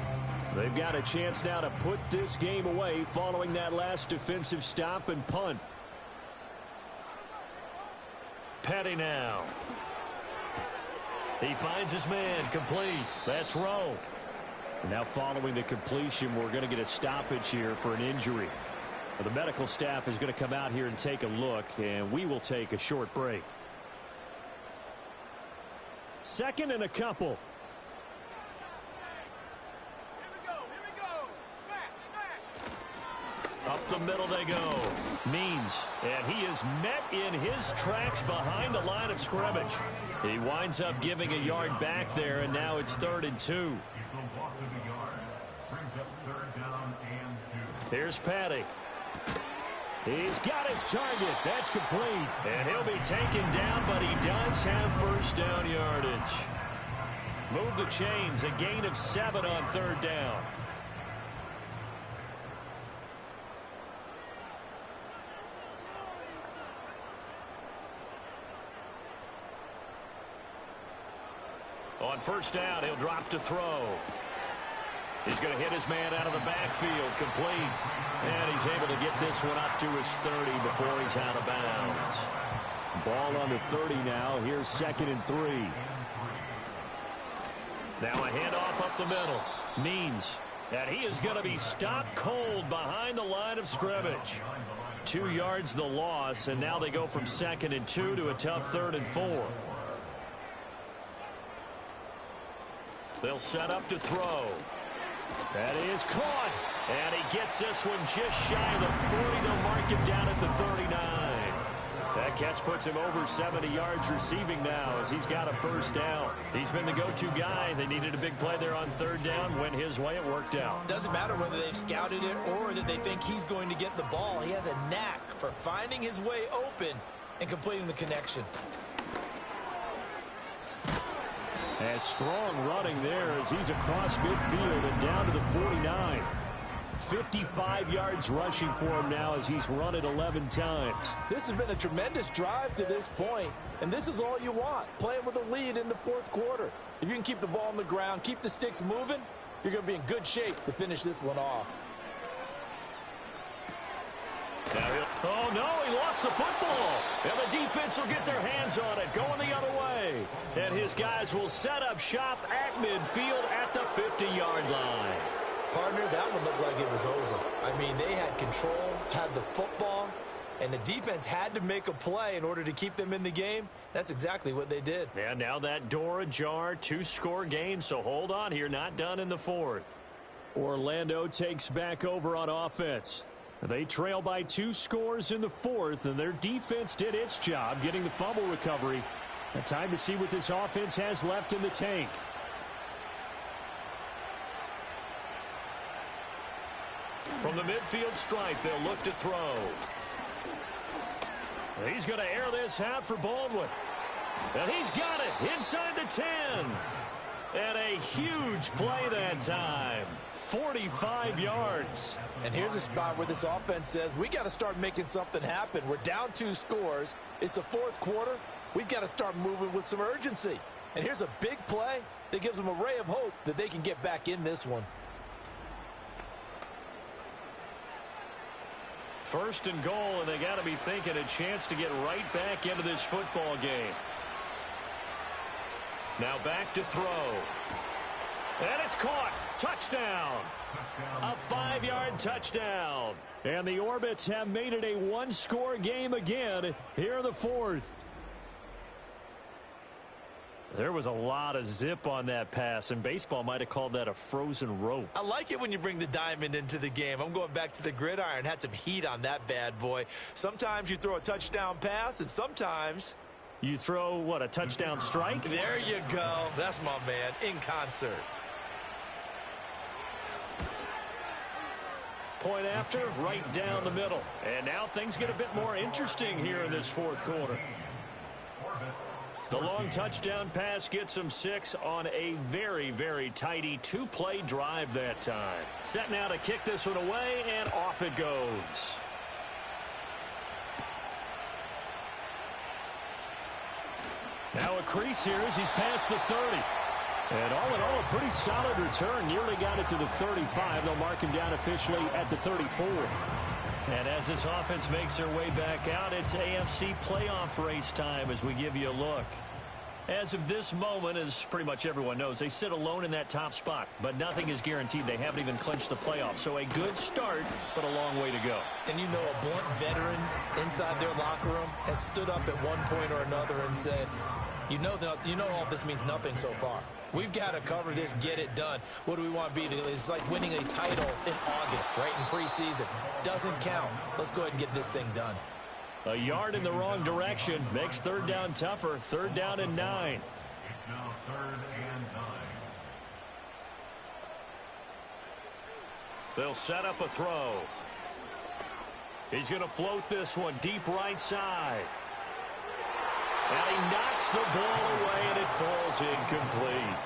They've got a chance now to put this game away following that last defensive stop and punt. Petty now. He finds his man, complete. That's Rowe. Now following the completion, we're going to get a stoppage here for an injury. The medical staff is going to come out here and take a look, and we will take a short break. 2nd and a couple. Up the middle they go. Means, and he is met in his tracks behind the line of scrimmage. He winds up giving a yard back there, and now it's 3rd and 2. Here's Petty. He's got his target. That's complete. And he'll be taken down, but he does have first down yardage. Move the chains, a gain of 7 on 3rd down. On 1st down, he'll drop to throw. He's going to hit his man out of the backfield, complete. And he's able to get this one up to his 30 before he's out of bounds. Ball on the 30 now. Here's 2nd and 3. Now a handoff up the middle. Means that he is going to be stopped cold behind the line of scrimmage. 2 yards the loss, and now they go from 2nd and 2 to a tough 3rd and 4. They'll set up to throw. That is caught. And he gets this one just shy of the 40. They'll mark him down at the 39. That catch puts him over 70 yards receiving now as he's got a first down. He's been the go-to guy. They needed a big play there on 3rd down. Went his way. It worked out. Doesn't matter whether they've scouted it or that they think he's going to get the ball. He has a knack for finding his way open and completing the connection. And strong running there as he's across midfield and down to the 49. 55 yards rushing for him now as he's run it 11 times. This has been a tremendous drive to this point, and this is all you want, playing with a lead in the 4th quarter. If you can keep the ball on the ground, keep the sticks moving, you're going to be in good shape to finish this one off. Oh, no, he lost the football. And the defense will get their hands on it, going the other way. And his guys will set up shop at midfield at the 50-yard line. Partner, that one looked like it was over. I mean, they had control, had the football, and the defense had to make a play in order to keep them in the game. That's exactly what they did. And now that door ajar, 2-score game, so hold on here, not done in the 4th. Orlando takes back over on offense. They trail by 2 scores in the 4th, and their defense did its job getting the fumble recovery. Now time to see what this offense has left in the tank. From the midfield stripe, they'll look to throw. He's going to air this out for Baldwin. And he's got it inside the 10. And a huge play that time. 45 yards. And here's a spot where this offense says, we got to start making something happen. We're down 2 scores. It's the 4th quarter. We've got to start moving with some urgency. And here's a big play that gives them a ray of hope that they can get back in this one. 1st and goal, and they got to be thinking a chance to get right back into this football game. Now back to throw. And it's caught. Touchdown. A 5-yard touchdown. And the Orbits have made it a 1-score game again here in the 4th. There was a lot of zip on that pass, and baseball might have called that a frozen rope. I like it when you bring the diamond into the game. I'm going back to the gridiron. Had some heat on that bad boy. Sometimes you throw a touchdown pass, and sometimes you throw, what, a touchdown strike? There you go. That's my man, in concert. Point after, right down the middle. And now things get a bit more interesting here in this fourth quarter. The long touchdown pass gets them 6 on a very, very tidy 2-play drive that time. Set now to kick this one away, and off it goes. Now a crease here as he's past the 30. And all in all, a pretty solid return. Nearly got it to the 35. They'll mark him down officially at the 34. And as this offense makes their way back out, it's AFC playoff race time as we give you a look. As of this moment, as pretty much everyone knows, they sit alone in that top spot. But nothing is guaranteed. They haven't even clinched the playoffs. So a good start, but a long way to go. And you know, a blunt veteran inside their locker room has stood up at one point or another and said, you know all this means nothing so far. We've got to cover this, get it done. What do we want to be? It's like winning a title in August, right, in preseason. Doesn't count. Let's go ahead and get this thing done. A yard in the wrong direction makes third down tougher. 3rd down and 9. It's now 3rd and 9. They'll set up a throw. He's going to float this one deep right side. And he knocks the ball away, and it falls incomplete.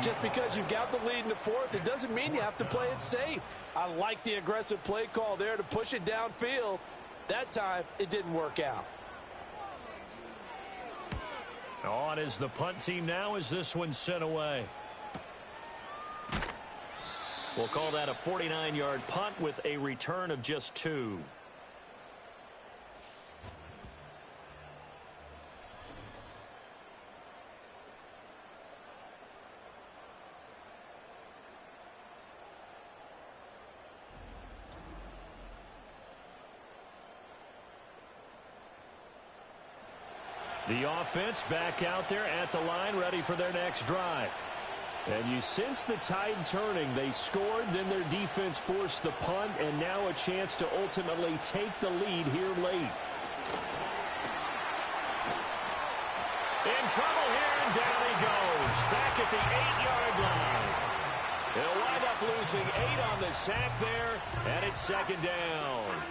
Just because you've got the lead in the fourth, it doesn't mean you have to play it safe. I like the aggressive play call there to push it downfield. That time, it didn't work out. On is the punt team now as this one's sent away. We'll call that a 49-yard punt with a return of just 2. The offense back out there at the line, ready for their next drive. And you sense the tide turning. They scored, then their defense forced the punt, and now a chance to ultimately take the lead here late. In trouble here, and down he goes. Back at the 8-yard line. They'll wind up losing 8 on the sack there, and it's 2nd down.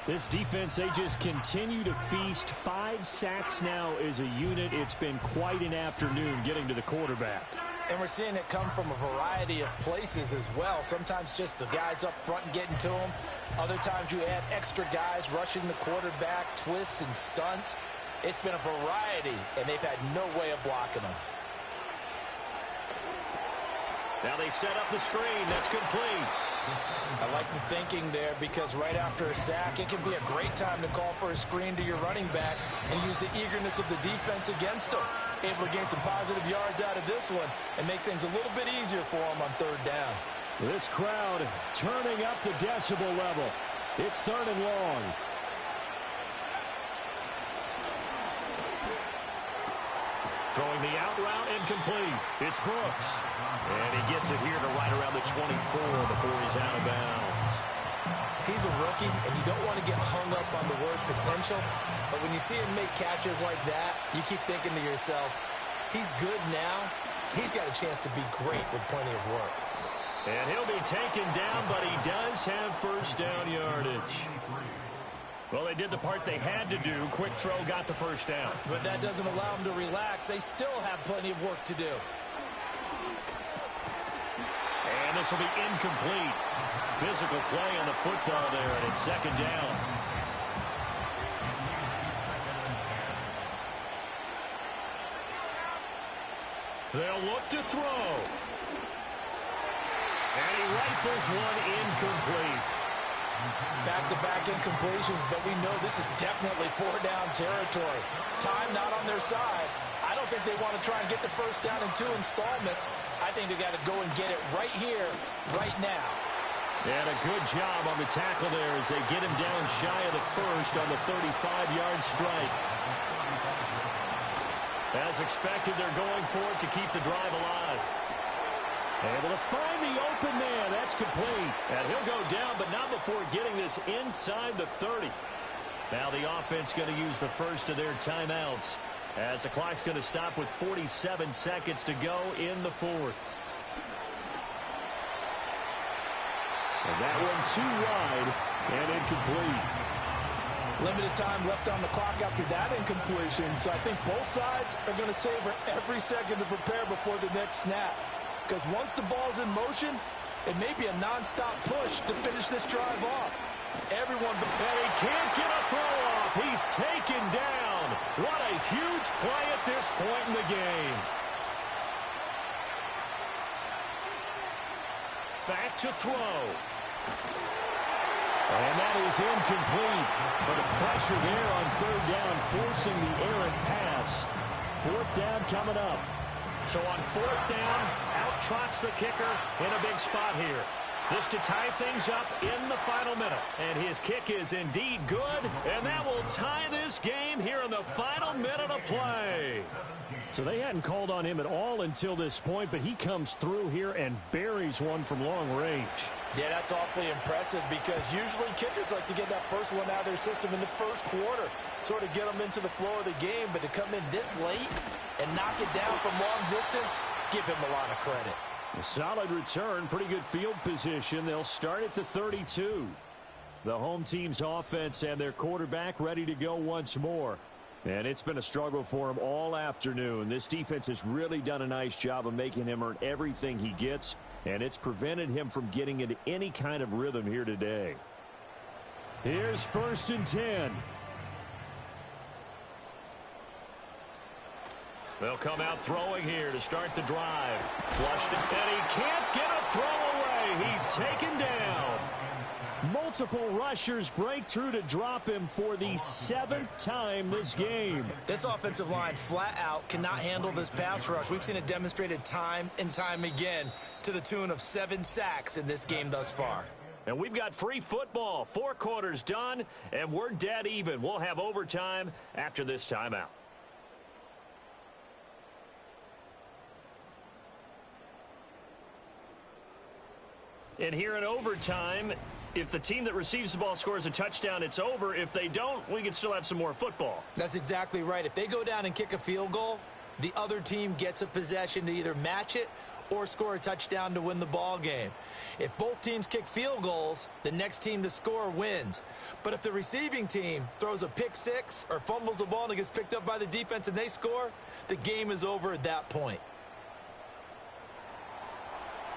This defense, they just continue to feast. 5 sacks now as a unit. It's been quite an afternoon getting to the quarterback. And we're seeing it come from a variety of places as well. Sometimes just the guys up front and getting to them. Other times you add extra guys rushing the quarterback, twists and stunts. It's been a variety, and they've had no way of blocking them. Now they set up the screen. That's complete. I like the thinking there because right after a sack, it can be a great time to call for a screen to your running back and use the eagerness of the defense against them. Able to gain some positive yards out of this one and make things a little bit easier for them on 3rd down. This crowd turning up the decibel level. It's 3rd and long. Throwing the out route incomplete. It's Brooks. And he gets it here to right around the 24 before he's out of bounds. He's a rookie, and you don't want to get hung up on the word potential. But when you see him make catches like that, you keep thinking to yourself, he's good now. He's got a chance to be great with plenty of work. And he'll be taken down, but he does have 1st down yardage. Well, they did the part they had to do. Quick throw got the 1st down. But that doesn't allow them to relax. They still have plenty of work to do. And this will be incomplete. Physical play on the football there, and it's 2nd down. They'll look to throw. And he rifles one incomplete. Back-to-back incompletions, but we know this is definitely 4-down territory. Time not on their side. I don't think they want to try and get the 1st down in 2 installments. I think they got to go and get it right here, right now. And a good job on the tackle there as they get him down shy of the 1st on the 35-yard strike. As expected, they're going for it to keep the drive alive. Able to find the open man. That's complete. And he'll go down, but not before getting this inside the 30. Now the offense going to use the first of their timeouts, as the clock's going to stop with 47 seconds to go in the fourth. And that one too wide and incomplete. Limited time left on the clock after that incompletion, so I think both sides are going to savor every second to prepare before the next snap. Because once the ball's in motion, it may be a nonstop push to finish this drive off. Everyone, and he can't get a throw off. He's taken down. What a huge play at this point in the game. Back to throw. And that is incomplete. But the pressure there on third down, forcing the errant pass. Fourth down coming up. So on fourth down, out trots the kicker in a big spot here. This to tie things up in the final minute. And his kick is indeed good, and that will tie this game here in the final minute of play. So they hadn't called on him at all until this point, but he comes through here and buries one from long range. Yeah, that's awfully impressive because usually kickers like to get that first one out of their system in the first quarter, sort of get them into the flow of the game, but to come in this late and knock it down from long distance, give him a lot of credit. A solid return, pretty good field position. They'll start at the 32. The home team's offense and their quarterback ready to go once more. And it's been a struggle for him all afternoon. This defense has really done a nice job of making him earn everything he gets, and it's prevented him from getting into any kind of rhythm here today. Here's 1st and 10. They'll come out throwing here to start the drive. Flushed it, and he can't get a throw away. He's taken down. Multiple rushers break through to drop him for the 7th time this game. This offensive line flat out cannot handle this pass rush. We've seen it demonstrated time and time again to the tune of 7 sacks in this game thus far. And we've got free football. 4 quarters done, and we're dead even. We'll have overtime after this timeout. And here in overtime, if the team that receives the ball scores a touchdown, it's over. If they don't, we can still have some more football. That's exactly right. If they go down and kick a field goal, the other team gets a possession to either match it or score a touchdown to win the ball game. If both teams kick field goals, the next team to score wins. But if the receiving team throws a pick six or fumbles the ball and it gets picked up by the defense and they score, the game is over at that point.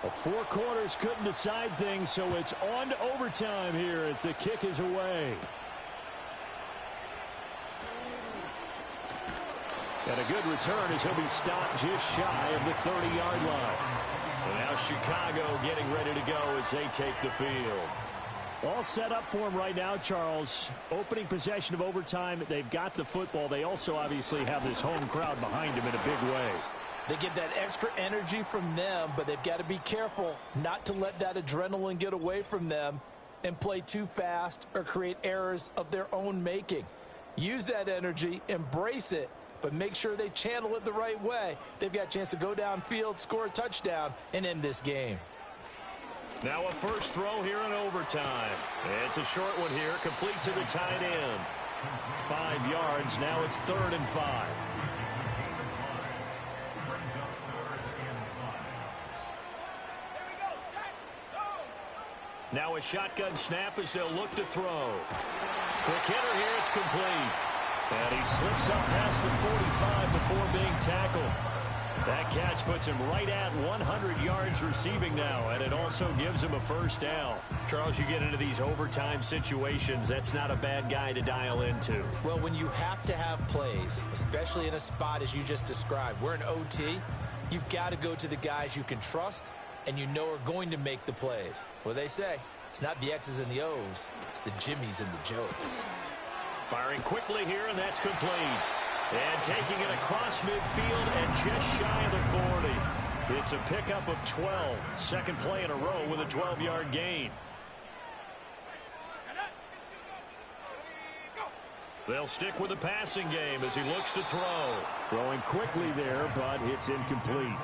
Well, 4 quarters couldn't decide things, so it's on to overtime here as the kick is away. And a good return as he'll be stopped just shy of the 30-yard line. And now Chicago getting ready to go as they take the field. All set up for him right now, Charles. Opening possession of overtime. They've got the football. They also obviously have this home crowd behind them in a big way. They get that extra energy from them, but they've got to be careful not to let that adrenaline get away from them and play too fast or create errors of their own making. Use that energy, embrace it, but make sure they channel it the right way. They've got a chance to go downfield, score a touchdown, and end this game. Now a first throw here in overtime. It's a short one here, complete to the tight end. 5 yards, now it's 3rd and 5. Now a shotgun snap as they'll look to throw. Quick hitter here, it's complete. And he slips up past the 45 before being tackled. That catch puts him right at 100 yards receiving now, and it also gives him a first down. Charles, you get into these overtime situations, that's not a bad guy to dial into. Well, when you have to have plays, especially in a spot as you just described, we're in OT, you've got to go to the guys you can trust and you know are going to make the plays. Well, they say, it's not the X's and the O's, it's the Jimmies and the Joes. Firing quickly here, and that's complete. And taking it across midfield and just shy of the 40. It's a pickup of 12. Second play in a row with a 12-yard gain. They'll stick with the passing game as he looks to throw. Throwing quickly there, but it's incomplete.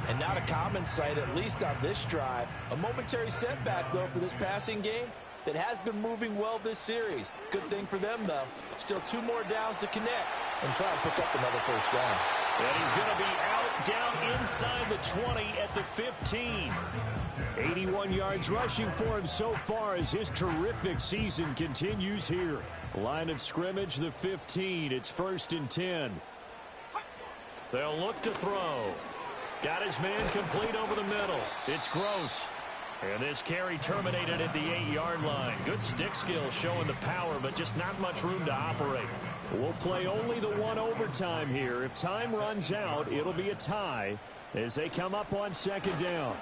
And not a common sight, at least on this drive. A momentary setback, though, for this passing game that has been moving well this series. Good thing for them, though. Still 2 more downs to connect and try and pick up another first down. And he's going to be out down inside the 20 at the 15. 81 yards rushing for him so far as his terrific season continues here. Line of scrimmage, the 15. It's 1st and 10. They'll look to throw. Got his man complete over the middle. It's Gross. And this carry terminated at the 8-yard line. Good stick skill showing the power, but just not much room to operate. We'll play only the 1 overtime here. If time runs out, it'll be a tie as they come up on 2nd down.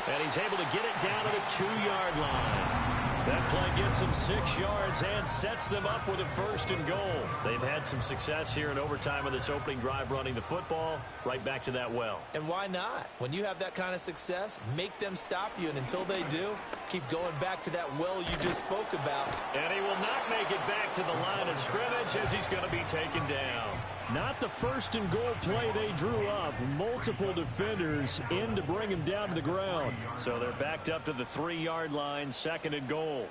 And he's able to get it down to the 2-yard line. That play gets him 6 yards and sets them up with a 1st and goal. They've had some success here in overtime in this opening drive running the football. Right back to that well. And why not? When you have that kind of success, make them stop you. And until they do, keep going back to that well you just spoke about. And he will not make it back to the line of scrimmage as he's going to be taken down. Not the 1st and goal play they drew up. Multiple defenders in to bring him down to the ground. So they're backed up to the 3-yard line, 2nd and goal.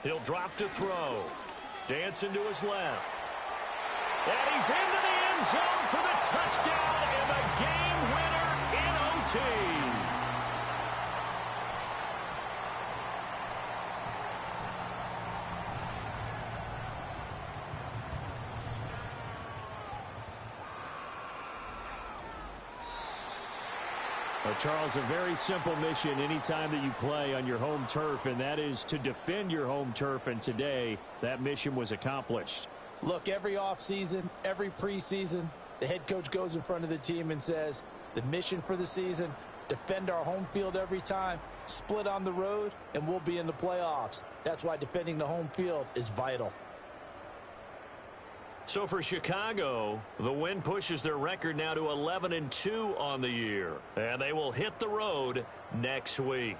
He'll drop to throw. Dancing to his left. And he's into the end zone for the touchdown and the game winner in OT. Charles, a very simple mission anytime that you play on your home turf, and that is to defend your home turf. And today, that mission was accomplished. Look, every offseason, every preseason, the head coach goes in front of the team and says, the mission for the season, defend our home field every time, split on the road, and we'll be in the playoffs. That's why defending the home field is vital. So for Chicago, the win pushes their record now to 11-2 on the year. And they will hit the road next week.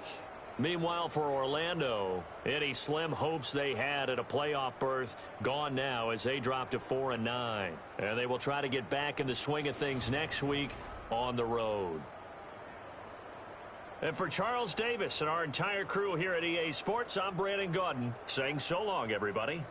Meanwhile, for Orlando, any slim hopes they had at a playoff berth gone now as they drop to 4-9. And they will try to get back in the swing of things next week on the road. And for Charles Davis and our entire crew here at EA Sports, I'm Brandon Gaudin saying so long, everybody.